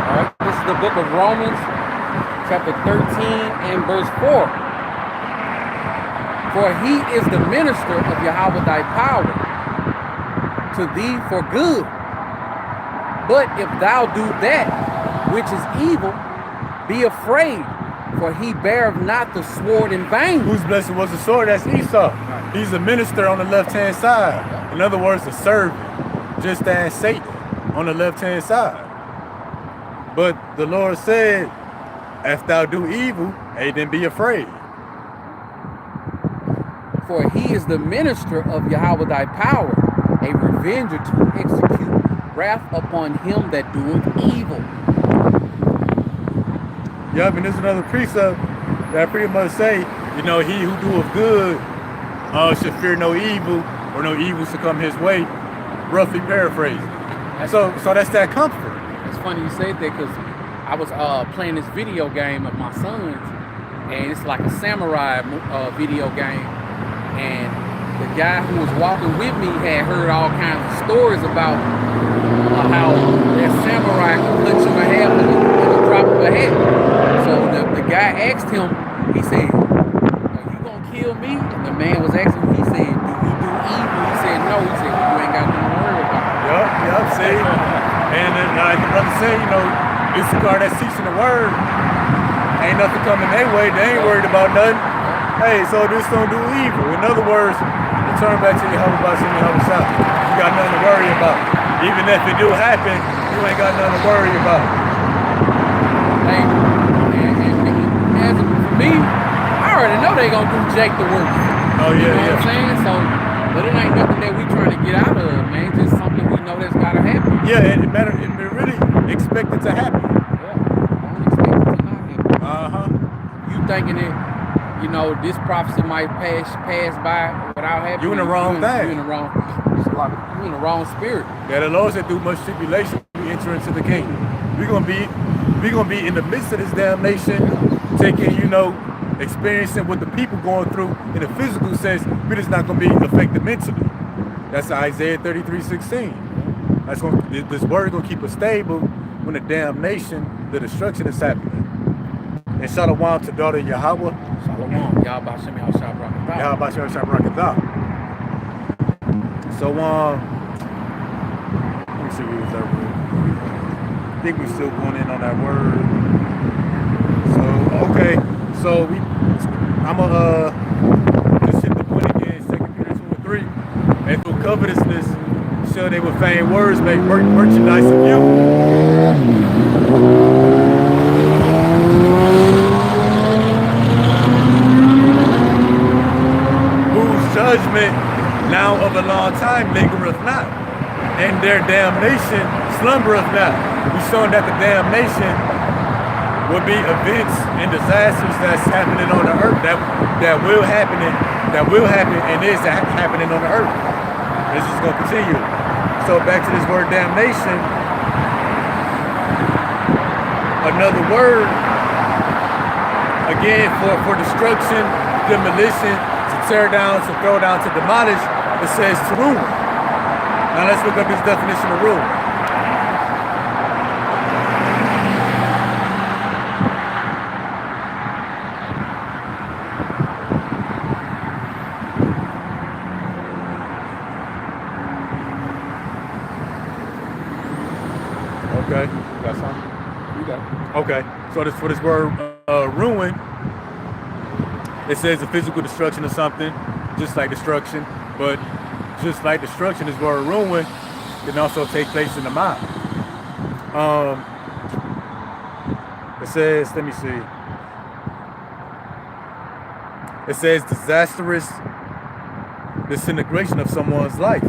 All right, this is the book of Romans, chapter 13 and verse 4. For he is the minister of Yahweh thy power to thee for good. But if thou do that which is evil, be afraid, for he beareth not the sword in vain. Whose blessing was the sword? That's Esau. He's a minister on the left-hand side. In other words, a servant, just as Satan on the left-hand side. But the Lord said, if thou do evil, hey, then be afraid. For he is the minister of Yahweh thy power, a revenger to execute wrath upon him that doeth evil. Yup, and there's another precept that pretty much say, you know, he who doeth good should fear no evil, or no evil should come his way. Roughly paraphrasing. So that's that comfort. It's funny you say that because I was playing this video game of my son's, and it's like a samurai video game. And the guy who was walking with me had heard all kinds of stories about how that samurai could cut you in half in the drop of a hat. So the guy asked him, he said, are you gonna kill me? And the man was asking him, he said, do you do evil? He said, no. He said, well, you ain't got nothing to worry about. Yup, see? And like the brother said, you know, it's the car that's teaching the word. Ain't nothing coming their way. They ain't worried about nothing. Hey, so this don't do evil. In other words, return back to Yahweh Shem Yahushua. You got nothing to worry about. Even if it do happen, you ain't got nothing to worry about. Hey, and for me, I already know they gonna do Jake the work. Oh yeah, you know yeah. what I'm saying? So, but it ain't nothing that we trying to get out of, man. Just something we know that's gotta happen. Yeah, it really expect it to happen. Yeah, don't expect it to not happen. You thinking it? You know, this prophecy might pass by without happening. You in the wrong thing. You in the wrong. You in the wrong spirit. Yeah, the Lord said, through much tribulation, we enter into the kingdom. We're gonna be in the midst of this damnation, taking, you know, experiencing what the people going through in a physical sense. We're just not gonna be affected mentally. That's Isaiah 33:16. That's this word gonna keep us stable when the damnation, the destruction is happening. And Shalom to daughter Yahweh. Shalom. Yahweh Shem Yahshua Barakatah. How about your Shabrakatah? So, let me see what was that word. I think we're still going in on that word. So, okay. So, I'm going to just hit the point again, 2 Peter 2:3. And through covetousness, shall they with vain words make merchandise of you. Whose judgment now of a long time lingereth not, and their damnation slumbereth not. We've shown that the damnation will be events and disasters that's happening on the earth, that will happen and is happening on the earth. This is going to continue. So back to this word damnation, another word again for destruction, demolition, to tear down, to throw down, to demolish. It says to ruin. Now let's look up this definition of ruin. Okay. You got something? You got it. Okay. So for this word ruin, it says the physical destruction of something, just like destruction. But just like destruction, this word ruin can also take place in the mind. It says, let me see. It says disastrous disintegration of someone's life.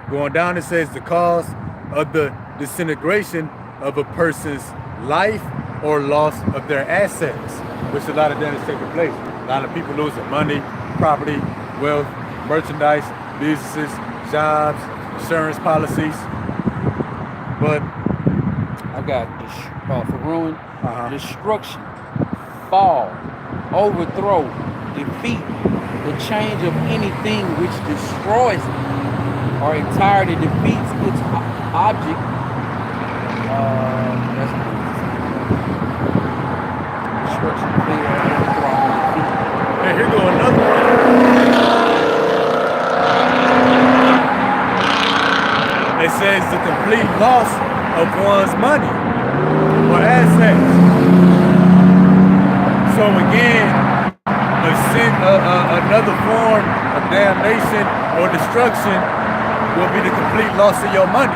Going down, it says the cause of the disintegration of a person's life or loss of their assets, which a lot of that is taking place. A lot of people losing money, property, wealth, merchandise, businesses, jobs, insurance policies. But I got this for ruin, destruction, fall, overthrow, defeat, the change of anything which destroys it or entirely defeats its object. That's destruction, failure, overthrow, defeat. and here go another one. It says the complete loss of one's money or assets. So again, another form of damnation or destruction will be the complete loss of your money.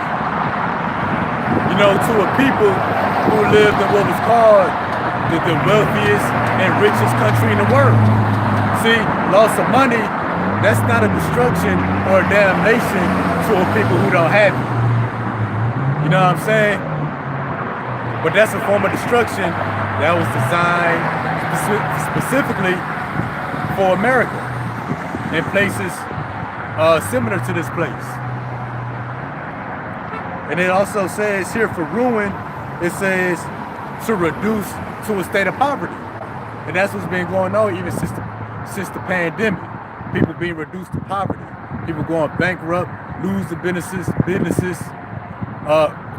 You know, to a people who lived in what was called the wealthiest and richest country in the world. See, loss of money, that's not a destruction or a damnation to a people who don't have it. You know what I'm saying? But that's a form of destruction that was designed specifically for America and places similar to this place. And it also says here for ruin, it says to reduce to a state of poverty. And that's what's been going on even since the pandemic. People being reduced to poverty. People going bankrupt, losing businesses,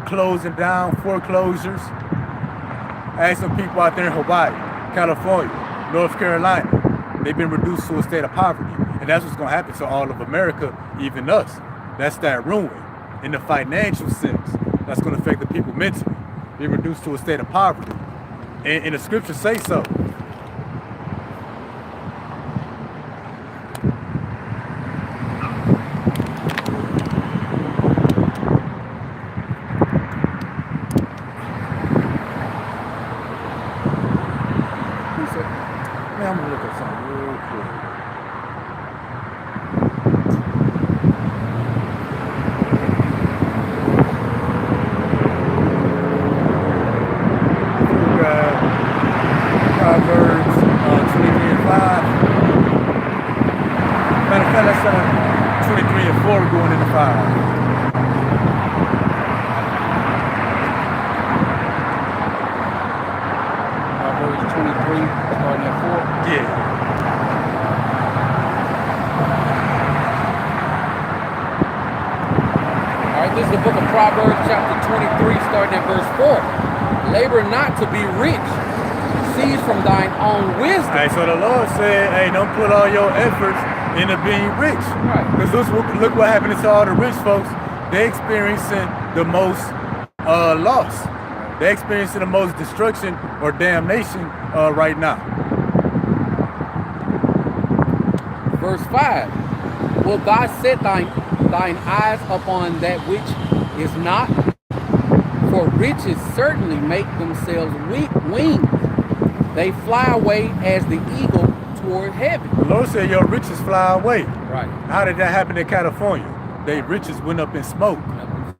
closing down, foreclosures. I had some people out there in Hawaii, California, North Carolina. They've been reduced to a state of poverty. And that's what's going to happen to all of America, even us. That's that ruin. In the financial sense, that's going to affect the people mentally. Be reduced to a state of poverty. And the scriptures say so. Man, I'm going to look at something real quick. Proverbs 23 and 5. Matter of fact, let's 23 and 4, we're going into 5. Proverbs 23, starting at 4. Yeah. All right, this is the book of Proverbs, chapter 23, starting at verse 4. Labor not to be rich, proceeds from thine own wisdom. Hey, so the Lord said, hey, don't put all your efforts into being rich. Right. Because look what happened to all the rich folks. They're experiencing the most loss. They're experiencing the most destruction or damnation right now. Verse 5. Wilt thou set thine eyes upon that which is not? For riches certainly make themselves wings. They fly away as the eagle toward heaven. The Lord said your riches fly away. Right. How did that happen in California? Their riches went up in smoke.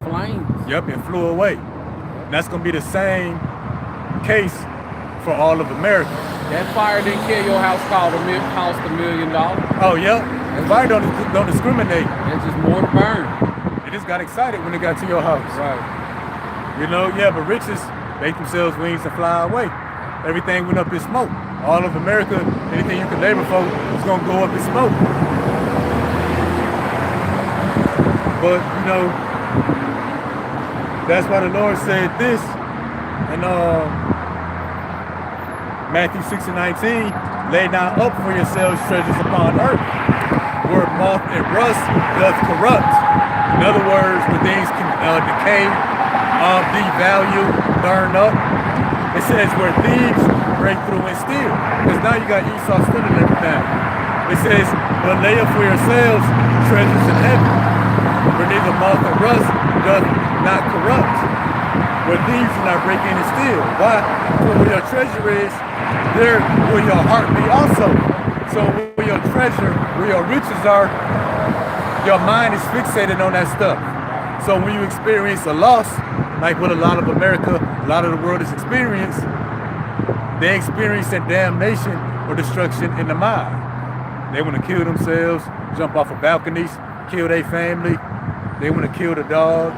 Flames. Yep, and flew away. And that's going to be the same case for all of America. That fire didn't kill your house, cost $1 million. Oh, yep. Fire don't discriminate. There's just more to burn. It just got excited when it got to your house. Right. You know, yeah, but riches make themselves wings and fly away. Everything went up in smoke. All of America, anything you can labor for, is going to go up in smoke. But, you know, that's why the Lord said this in Matthew 6:19, lay not up for yourselves treasures upon earth, where moth and rust doth corrupt. In other words, where things can decay, devalue, burn up. It says where thieves break through and steal. Because now you got Esau stealing everything. It says, but lay up for yourselves treasures in heaven, where neither moth or rust doth not corrupt, where thieves do not break in and steal. Why? For where your treasure is, there will your heart be also. So where your treasure, where your riches are, your mind is fixated on that stuff. So when you experience a loss, like what a lot of America, a lot of the world is experiencing, they experience that damnation or destruction in the mind. They want to kill themselves, jump off of balconies, kill their family. They want to kill the dog.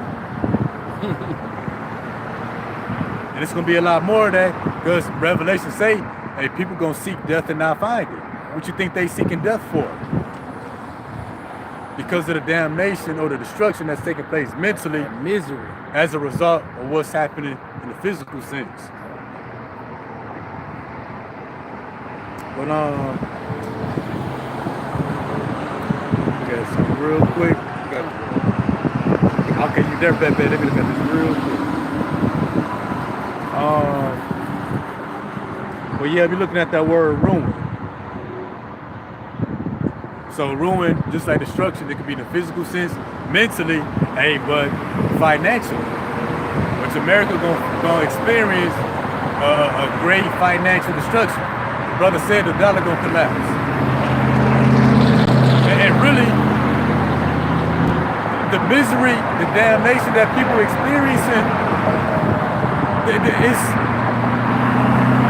And it's going to be a lot more of that, because Revelation say, hey, people going to seek death and not find it. What you think they seeking death for? Because of the damnation or the destruction that's taking place mentally, misery, as a result of what's happening in the physical sense. But okay, so real quick. Okay, you there, baby? Let me look at this real quick. Well, yeah, we're looking at that word ruin. So ruin, just like destruction, it could be in the physical sense, mentally, hey, but financially. Which America gonna experience a great financial destruction. The brother said the dollar gonna collapse. And really, the misery, the damnation that people are experiencing,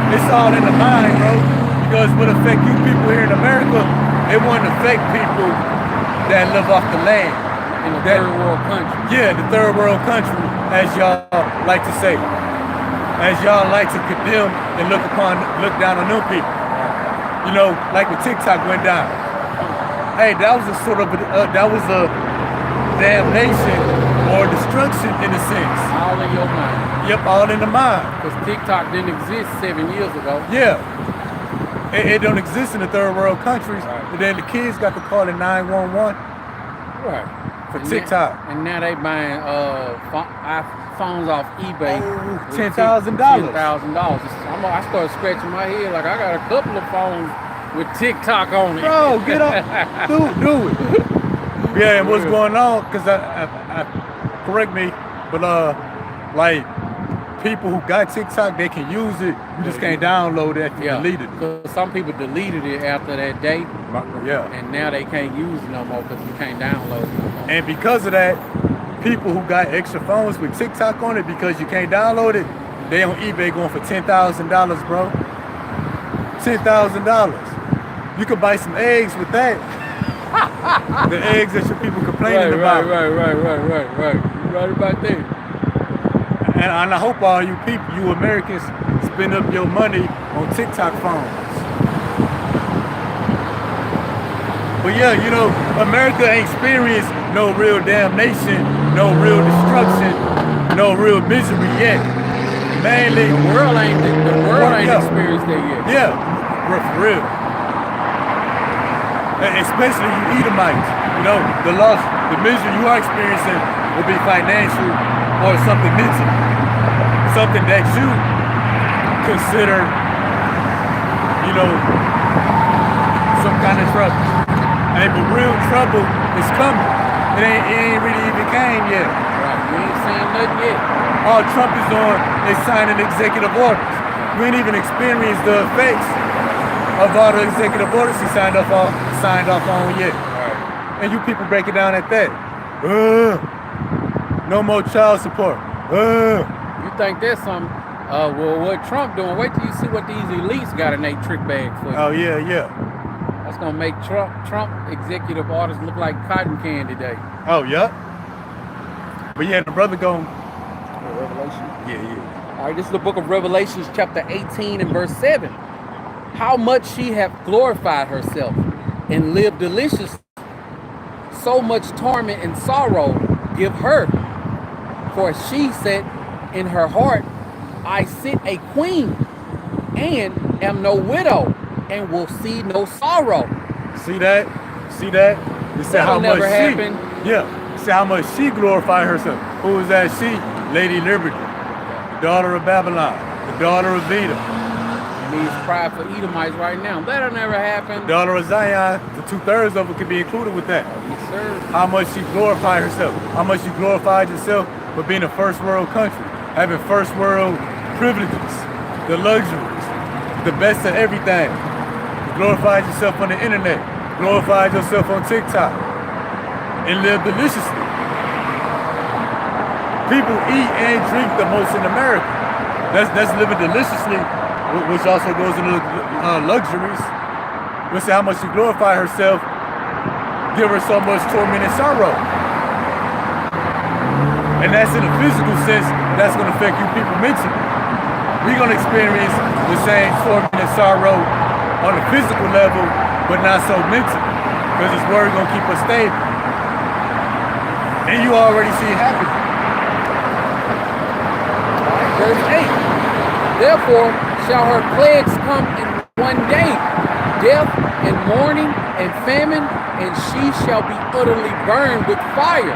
it's all in the mind, bro. Because what affect you people here in America, it wouldn't affect people that live off the land. In the third world country. Yeah, the third world country, as y'all like to say. As y'all like to condemn and look down on them people. You know, like when TikTok went down. Hey, that was a sort of, that was a damnation or destruction in a sense. All in your mind. Yep, all in the mind. Because TikTok didn't exist 7 years ago. Yeah. It don't exist in the third world countries. Right. But then the kids got to call it 911. Right. For TikTok. And now they buying phones off eBay. $10,000. $10,000. I started scratching my head like I got a couple of phones with TikTok on it. Bro, get up. do it. Yeah, and what's going on, because I correct me, but like people who got TikTok, they can use it. You just can't download it after you deleted it. Because some people deleted it after that date. Yeah. And now they can't use it no more because you can't download it no more. And because of that, people who got extra phones with TikTok on it, because you can't download it, they on eBay going for $10,000, bro. $10,000. You could buy some eggs with that. The eggs that your people complaining about. Right. You're right about that. And I hope all you people, you Americans, spend up your money on TikTok phones. But yeah, you know, America ain't experienced no real damnation, no real destruction, no real misery yet. mainly The world ain't yeah. experienced that yet. Yeah, for real. Especially you Edomites. You know, the loss, the misery you are experiencing will be financial or something mental. Something that you consider, you know, some kind of trouble. Hey, but real trouble is coming. It ain't really even came yet. Right. We ain't seen nothing yet. All Trump is on is signing executive orders. We ain't even experienced the effects of all the executive orders he signed off on yet. Right. And you people break it down at that. No more child support. You think that's something? Well, what Trump doing? Wait till you see what these elites got in their trick bag for. Oh yeah. That's gonna make Trump executive orders look like cotton candy day. Oh yeah. But yeah, the brother going. Revelation. Yeah. All right, this is the book of Revelations, chapter 18 and verse 7. How much she hath glorified herself and lived delicious, so much torment and sorrow give her. For she said in her heart, I sit a queen and am no widow and will see no sorrow. See that? You said how much never happen. See how much she glorified herself. Who was that she? Lady Liberty, the daughter of Babylon, the daughter of Veda. Needs pride for Edomites right now. That'll never happen. Daughter of Zion, the 2/3 of it could be included with that. Yes, sir. How much she glorified herself. How much she glorified herself for being a first world country, having first world privileges, the luxuries, the best of everything. You glorified yourself on the internet, glorified yourself on TikTok, and live deliciously. People eat and drink the most in America. That's living deliciously, which also goes into luxuries. We'll see how much she glorified herself, give her so much torment and sorrow. And that's in a physical sense, that's going to affect you people mentally. We're going to experience the same torment and sorrow on a physical level, but not so mental, because His word going to keep us stable. And you already see it happening. Verse 8. Therefore shall her plagues come in one day, death and mourning and famine, and she shall be utterly burned with fire.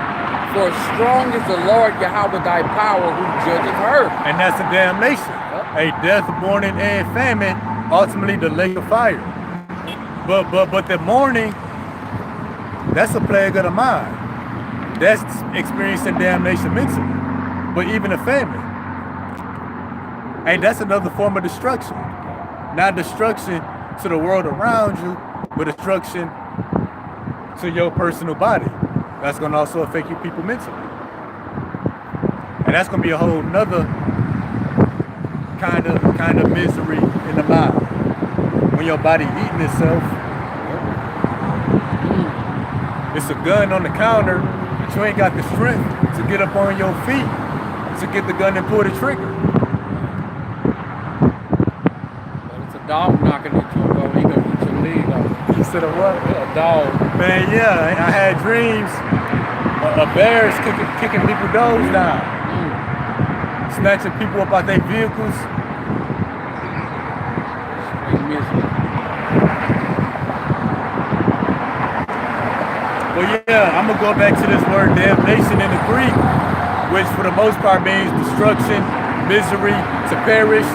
For strong is the Lord Yahweh thy power who judgeth her. And that's a damnation. A death, mourning, and famine, ultimately the lake of fire. But the mourning, that's a plague of the mind. That's experiencing damnation mentally. But even a famine, hey, that's another form of destruction. Not destruction to the world around you, but destruction to your personal body. That's going to also affect you people mentally. And that's going to be a whole nother kind of misery in the mind. When your body eating itself, it's a gun on the counter, but you ain't got the strength to get up on your feet to get the gun and pull the trigger. Dog knocking at your door, he gonna get your leg off. You said a what? A dog. Man, yeah, I had dreams of bears kicking people's doors down, snatching people up out their vehicles. Straight misery. Well, yeah, I'm gonna go back to this word damnation in the Greek, which for the most part means destruction, misery, to perish.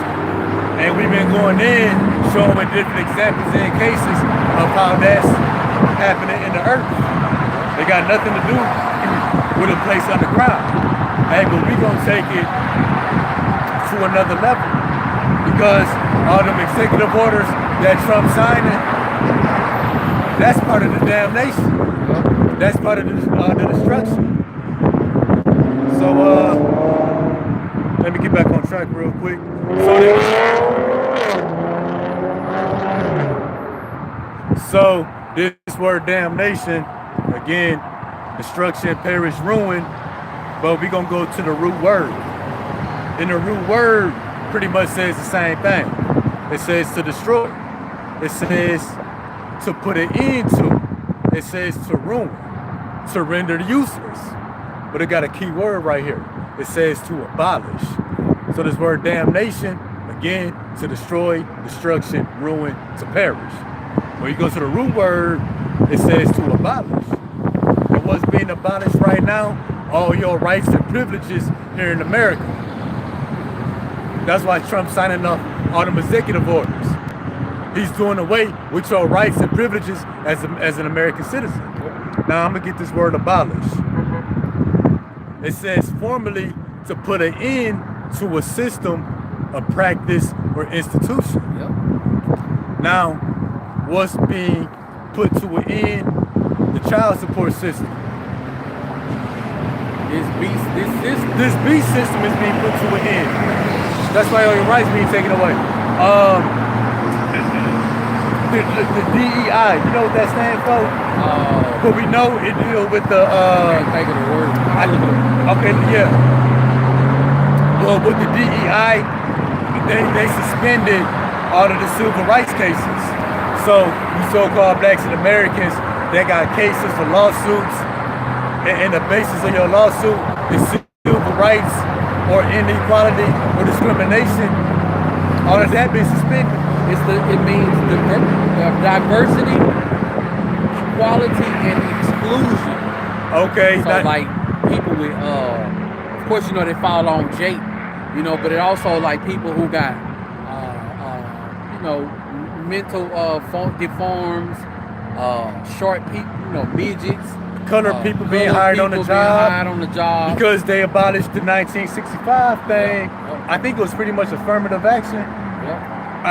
And we've been going in, showing different examples and cases of how that's happening in the earth. They got nothing to do with a place underground. Hey, but we're going to take it to another level. Because all them executive orders that Trump signing, that's part of the damnation. That's part of the destruction. So, let me get back on track real quick. So this word damnation, again, destruction, perish, ruin, but we're going to go to the root word. And the root word pretty much says the same thing. It says to destroy. It says to put an end to. It says to ruin, to render useless. But it got a key word right here. It says to abolish. So this word damnation, again, to destroy, destruction, ruin, to perish. When you go to the root word, it says to abolish. And what's being abolished right now? All your rights and privileges here in America. That's why Trump's signing off all them executive orders. He's doing away with your rights and privileges as an American citizen. Now I'm gonna get this word abolish. It says formally to put an end to a system, a practice, or institution. Yep. Now, what's being put to an end? The child support system. This beast system is being put to an end. That's why all your rights being taken away. The DEI, you know what that stands for? But we know it deals with the I can't think of the word. okay, yeah. Well, with the DEI, they suspended all of the civil rights cases. So you so-called blacks and Americans, they got cases for lawsuits, and the basis of your lawsuit is civil rights or inequality or discrimination. All of that being suspended. It means diversity, equality, and exclusion. Okay. So like people with, of course, you know, they fall on Jake, you know, but it also like people who got, you know, mental deforms, short people, you know, midgets. Colored people being hired on the job because they abolished the 1965 thing. I think it was pretty much affirmative action.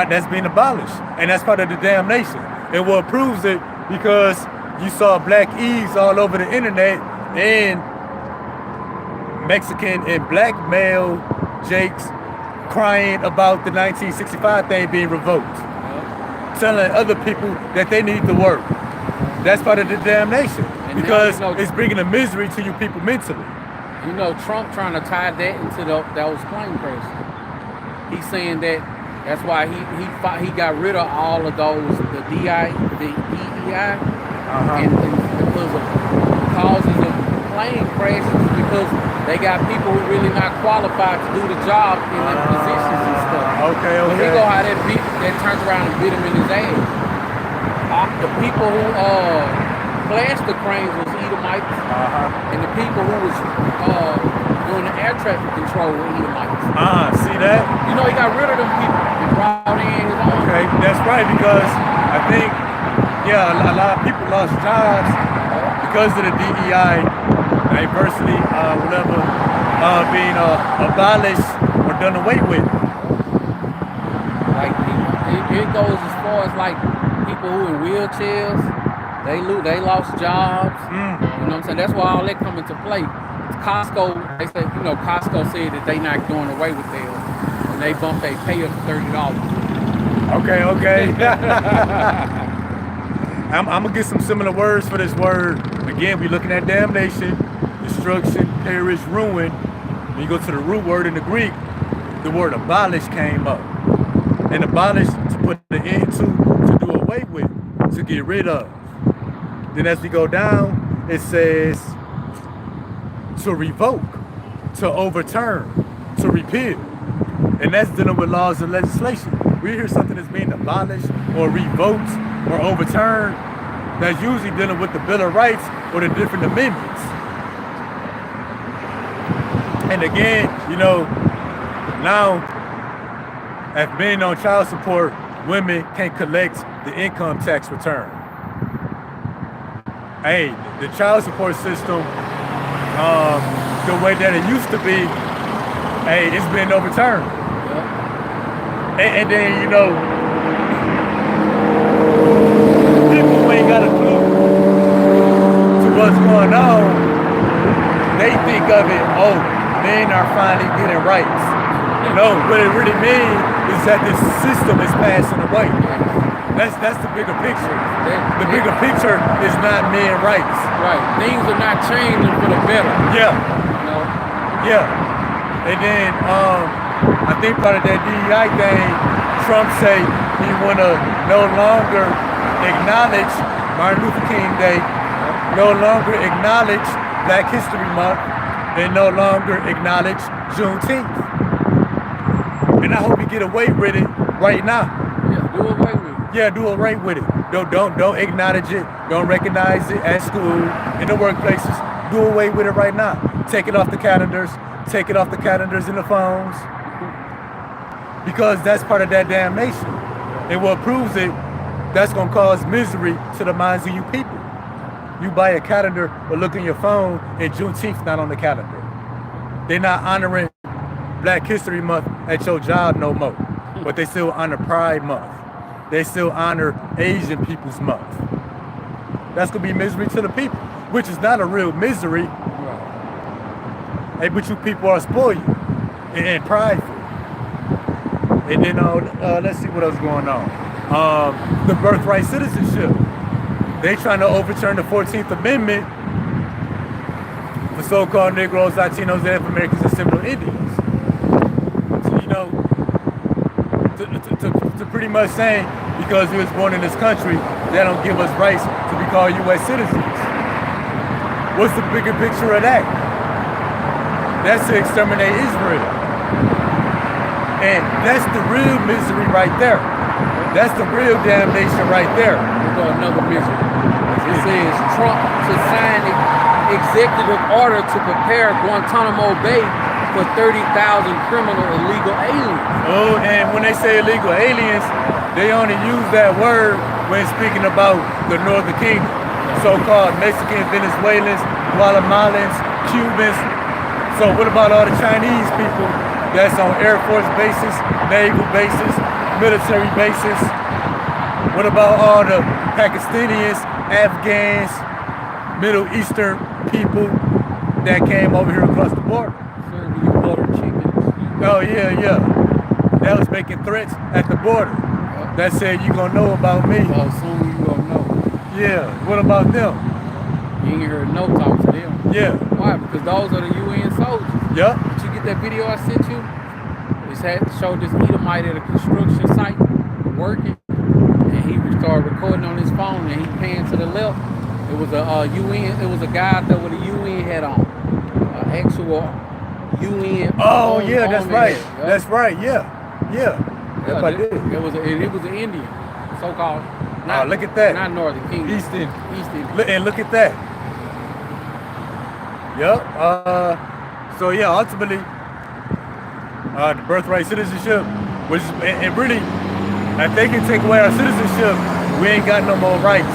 That's being abolished, and that's part of the damnation. And what proves it, because you saw black Eves all over the internet and Mexican and black male Jakes crying about the 1965 thing being revoked, telling other people that they need to work. That's part of the damnation, and because now, you know, it's bringing a misery to you people mentally. You know, Trump trying to tie that into those plane crashes. He's saying that that's why he got rid of all of those, the DEI, and because of causes of plane crashes, because they got people who really not qualified to do the job in their positions and stuff. Okay. But he go how that turns around and beat him in his ass. The people who flashed the cranes was Edomites, and the people who was doing the air traffic control were Edomites. See that? You know, he got rid of them people and brought in his own. Okay, that's right, because I think, a lot of people lost jobs because of the DEI, diversity, whatever, being abolished or done away with. Like, it goes as far as like people who in wheelchairs, they lost jobs. You know what I'm saying? That's why all that come into play. Costco, they say, you know, Costco said that they not doing away with theirs, and they bumped their pay up to $30. Okay. I'm gonna get some similar words for this word. Again, we're looking at damnation, destruction, perish, ruin. When you go to the root word in the Greek, the word abolish came up. And abolish, to put an end to do away with, to get rid of. Then as we go down, it says to revoke, to overturn, to repeal. And that's dealing with laws and legislation. We hear something that's being abolished or revoked or overturned, that's usually dealing with the Bill of Rights or the different amendments. And again, you know, now, after being on child support, women can't collect the income tax return. Hey, the child support system, the way that it used to be, hey, it's been overturned. And then, you know, people who ain't got a clue to what's going on, they think of it, oh, men are finally getting rights. No, what it really means is that this system is passing away. That's the bigger picture. The bigger picture is not men rights. Right. Things are not changing for the better. Yeah. You know? Yeah. And then I think part of that DEI thing, Trump say he wanna no longer acknowledge Martin Luther King Day, no longer acknowledge Black History Month, and no longer acknowledge Juneteenth. And I hope you get away with it right now. Yeah, do away with it. Yeah, do away with it. Don't acknowledge it. Don't recognize it at school, in the workplaces. Do away with it right now. Take it off the calendars. Take it off the calendars in the phones. Because that's part of that damnation. And what proves it, that's gonna cause misery to the minds of you people. You buy a calendar or look on your phone and Juneteenth not on the calendar. They're not honoring Black History Month at your job no more, but they still honor Pride Month. They still honor Asian People's Month. That's gonna be misery to the people, which is not a real misery. Right. Hey, but you people are spoiled and prideful. And then let's see what else going on. The birthright citizenship. They trying to overturn the 14th Amendment for so-called Negroes, Latinos, Native Americans, and Seminole Indians. So, you know, to pretty much saying, because we was born in this country, they don't give us rights to be called U.S. citizens. What's the bigger picture of that? That's to exterminate Israel. And that's the real misery right there. That's the real damnation right there. We've got another misery. It says Trump to sign executive order to prepare Guantanamo Bay for 30,000 criminal illegal aliens. Oh, and when they say illegal aliens, they only use that word when speaking about the Northern Kingdom. So-called Mexicans, Venezuelans, Guatemalans, Cubans. So what about all the Chinese people that's on Air Force bases, naval bases, military bases? What about all the Pakistanis, Afghans, Middle Eastern people that came over here across the border? Serving you butter chicken. Oh yeah. That was making threats at the border. Yep. That said, you gonna know about me. Oh, soon you gonna know. Yeah, what about them? You ain't heard no talk to them. Yeah. Why? Because those are the UN soldiers. Yep. Did you get that video I sent you? It showed this Edomite at a construction site working, and he started recording on his phone, and he panned to the left. It was a UN. It was a guy out there with a UN hat on, actual UN. Oh yeah, that's right. Hat, yeah. That's right. Yeah. Yep, I did. It was an Indian, so-called. Look at that. Not Northern Kingdom. East Indian. Indian. Look at that. Yep. So yeah, ultimately, the birthright citizenship, which is, and really, if they can take away our citizenship, we ain't got no more rights.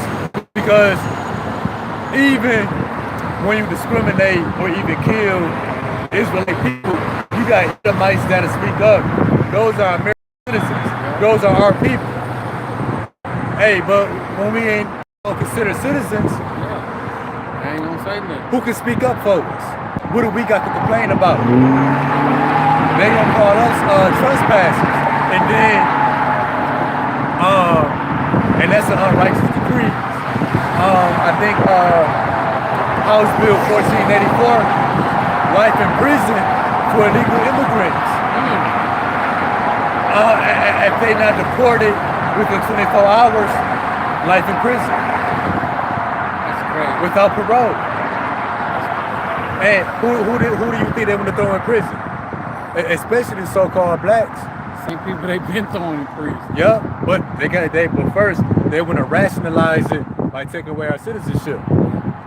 Because even when you discriminate or even kill Israeli people, you got Edomites that'll speak up. Those are American citizens. Those are our people. Hey, but when we ain't considered citizens, I ain't gonna say nothing. who can speak up for us? What do we got to complain about? They gonna call us trespassers, and then and that's an unrighteous decree. I think House Bill 1484, life in prison for illegal immigrants. If they not deported within 24 hours, life in prison. That's crazy. Without parole. And who do you think they want to throw in prison? Especially the so-called blacks. Same people they've been throwing in prison. Yeah, but but first they want to rationalize it by taking away our citizenship.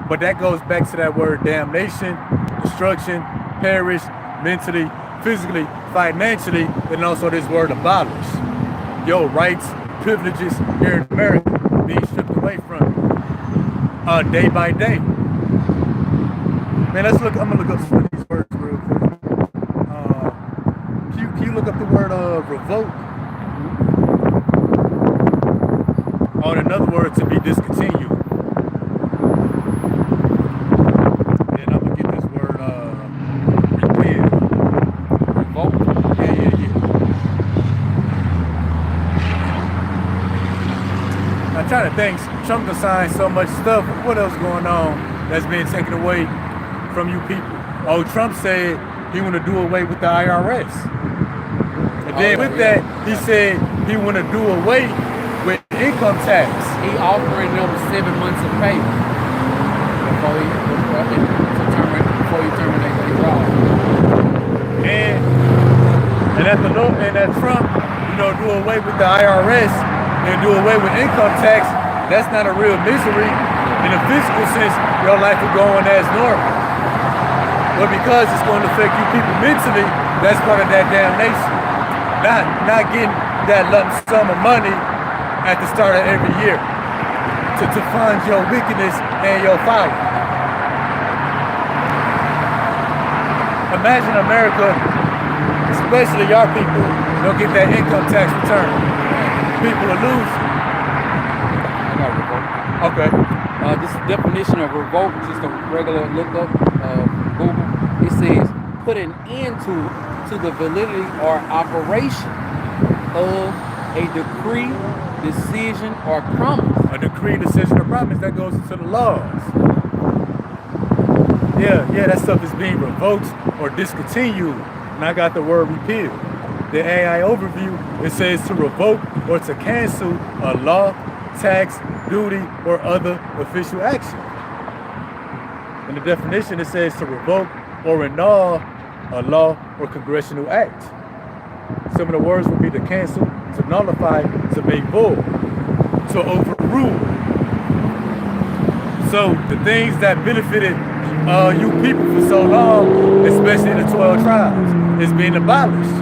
But that goes back to that word damnation, destruction, perish, mentally, physically, financially, and also this word abolish. Your rights, privileges here in America being stripped away from you, day by day. Man, I'm gonna look up some of these words real quick. Can you look up the word revoke? Oh, and another word to be discontinued. And I'm gonna get this word repeal. Revolt. Yeah. I'm trying to think. Trump done signed so much stuff. What else going on that's being taken away from you people? Oh, Trump said he want to do away with the IRS. And then with that, he said he want to do away with income tax. He offering them 7 months of pay before you terminate their job. And and that Trump, do away with the IRS and do away with income tax, that's not a real misery. In a physical sense, your life will go on as normal. But because it's going to affect you people mentally, that's part of that damnation. Not getting that lump sum of money at the start of every year to fund your wickedness and your folly. Imagine America, especially your people, don't get that income tax return. People are losing. Okay. This definition of revolt, just a regular lookup of Google. It says put an end to the validity or operation of a decree, decision, or promise. A decree, decision, or promise that goes into the laws. Yeah, that stuff is being revoked or discontinued. And I got the word repeal. The AI overview, it says to revoke or to cancel a law, tax, duty, or other official action. In the definition, it says to revoke or annul a law or congressional act. Some of the words would be to cancel, to nullify, to make void, to overrule. So the things that benefited you people for so long, especially the 12 tribes, is being abolished.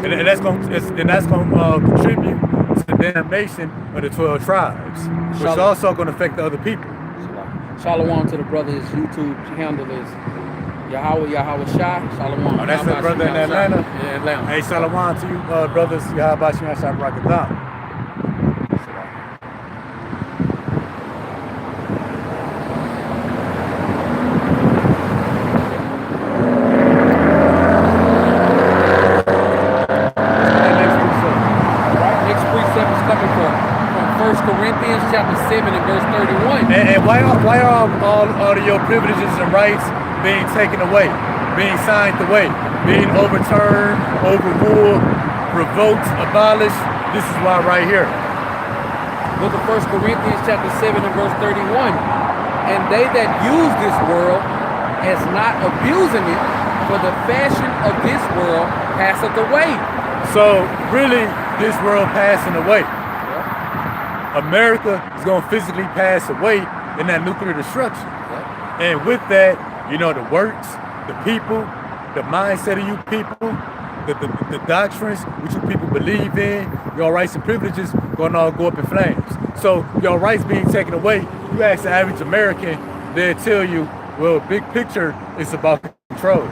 And that's going to contribute to the damnation of the 12 tribes, which is also going to affect the other people. Shalom to the brother. His YouTube handle is Yahweh Shah. Shalom. Oh, that's the brother in Atlanta? Yeah, Atlanta. Hey, shalom to you, brothers. Yahweh Shah Rakazam. Chapter 7 and verse 31. And why are all of your privileges and rights being taken away, being signed away, being overturned, overruled, revoked, abolished? This is why right here. Book of 1 Corinthians chapter 7 and verse 31. And they that use this world as not abusing it, for the fashion of this world passeth away. So really, this world passing away. America is going to physically pass away in that nuclear destruction. And with that, the works, the people, the mindset of you people, the doctrines which you people believe in, your rights and privileges going to all go up in flames. So your rights being taken away, you ask the average American, they'll tell you, well, big picture is about control.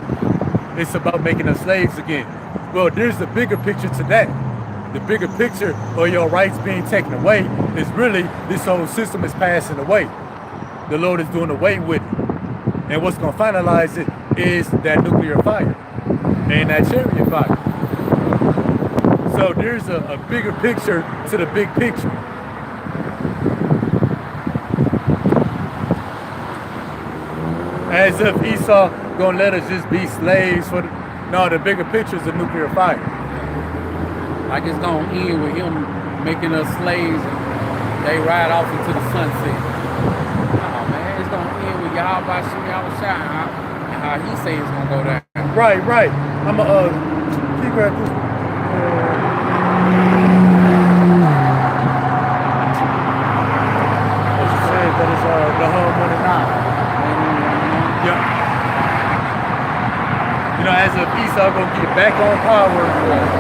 It's about making us slaves again. Well, there's a bigger picture to that. The bigger picture of your rights being taken away is really this whole system is passing away. The Lord is doing away with it. And what's going to finalize it is that nuclear fire and that chariot fire. So there's a bigger picture to the big picture. As if Esau going to let us just be slaves for the bigger picture is the nuclear fire. Like it's gonna end with him making us slaves and they ride off into the sunset. Oh man, it's gonna end with Yahweh Shah and how he say it's gonna go down. Right. I'm keep grab this. What you said that is the home on it now. Yeah. As if Esau gonna get back on power,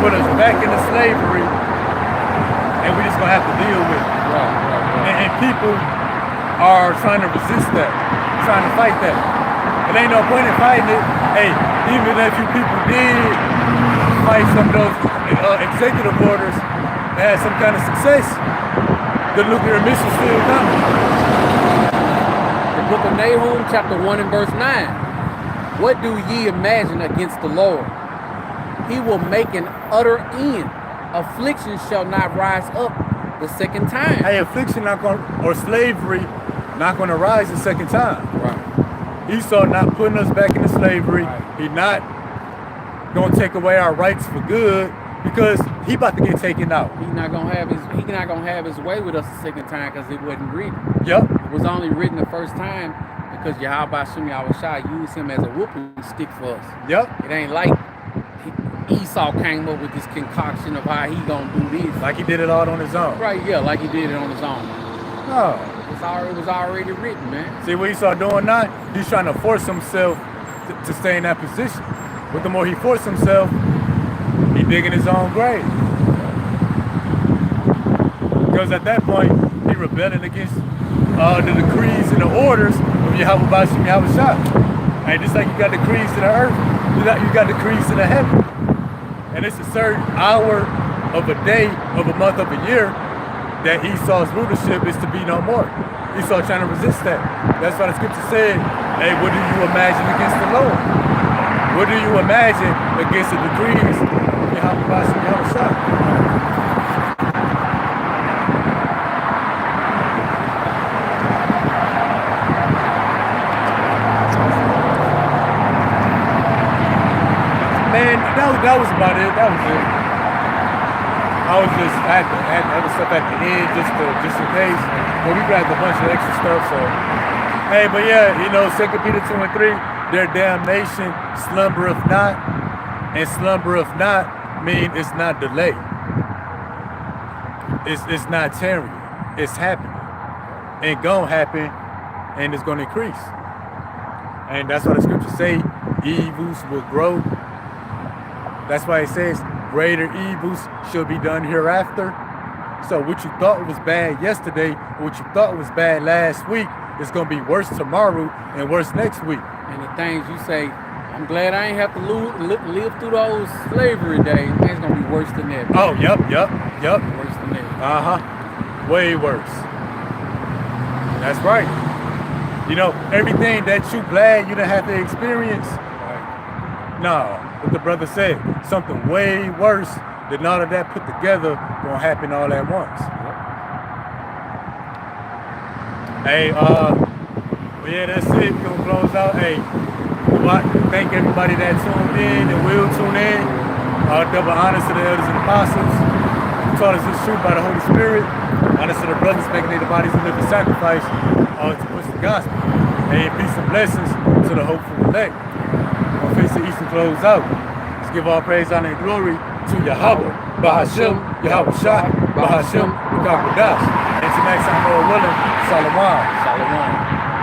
put us back into slavery, and we just gonna have to deal with it. Right. And people are trying to resist that, trying to fight that. It ain't no point in fighting it. Hey, even if you people did fight some of those executive orders and had some kind of success, the nuclear missile still coming. The book of Nahum, chapter 1 and verse 9. What do ye imagine against the Lord? He will make an utter end. Affliction shall not rise up the second time. Hey, affliction or slavery not going to rise the second time. Right. Esau not putting us back into slavery. Right. He not going to take away our rights for good because he about to get taken out. He's not going to have his way with us the second time because it wasn't written. Yep. It was only written the first time because Yahweh Shah used him as a whooping stick for us. Yep. It ain't like Esau came up with this concoction of how he gonna do this. Like he did it all on his own. Right, yeah, like he did it on his own. No. It was already written, man. See what Esau doing now? He's trying to force himself to stay in that position. But the more he forces himself, he digging his own grave. Because at that point, he rebelling against the decrees and the orders of Yahweh Bashim Yahweh Shah. And just like you got decrees to the earth, you got decrees to the heaven. And it's a certain hour of a day, of a month, of a year that Esau's rulership is to be no more. Esau trying to resist that. That's why the scripture said, hey, what do you imagine against the Lord? What do you imagine against the decrees of Yahweh Bashim Yahweh Shah? Man, that was about it. That was it. I had other stuff at the end just in case. But we grabbed a bunch of extra stuff. So, hey, but yeah, 2 Peter 2 and 3, their damnation slumbereth not, and slumbereth not mean it's not delayed. It's not tarrying. It's happening, and gonna happen, and it's gonna increase. And that's why the scriptures say evils will grow. That's why it says greater evils shall be done hereafter. So what you thought was bad yesterday, what you thought was bad last week, is going to be worse tomorrow and worse next week. And the things you say, I'm glad I ain't have to live through those slavery days. Man, it's going to be worse than that. Oh, yep. Worse than that. Uh-huh. Way worse. That's right. Everything that you glad you didn't have to experience. Right. No. What the brother said, something way worse than all of that put together gonna happen all at once. Yep. Hey, well, yeah, that's it. We're gonna close out. Hey, thank everybody that tuned in and will tune in. Double honors to the elders and apostles who taught us this truth by the Holy Spirit. Honors to the brothers making their bodies a living sacrifice to push the gospel. Hey, peace and blessings to the hopeful elect. Face the east and close out. Let's give all praise, honor, and glory to Yahweh, Bahashim, Yahweh Shah, Bahashim, the Kakwadash. And tonight, I'm Lord willing, Shalom. Shalom.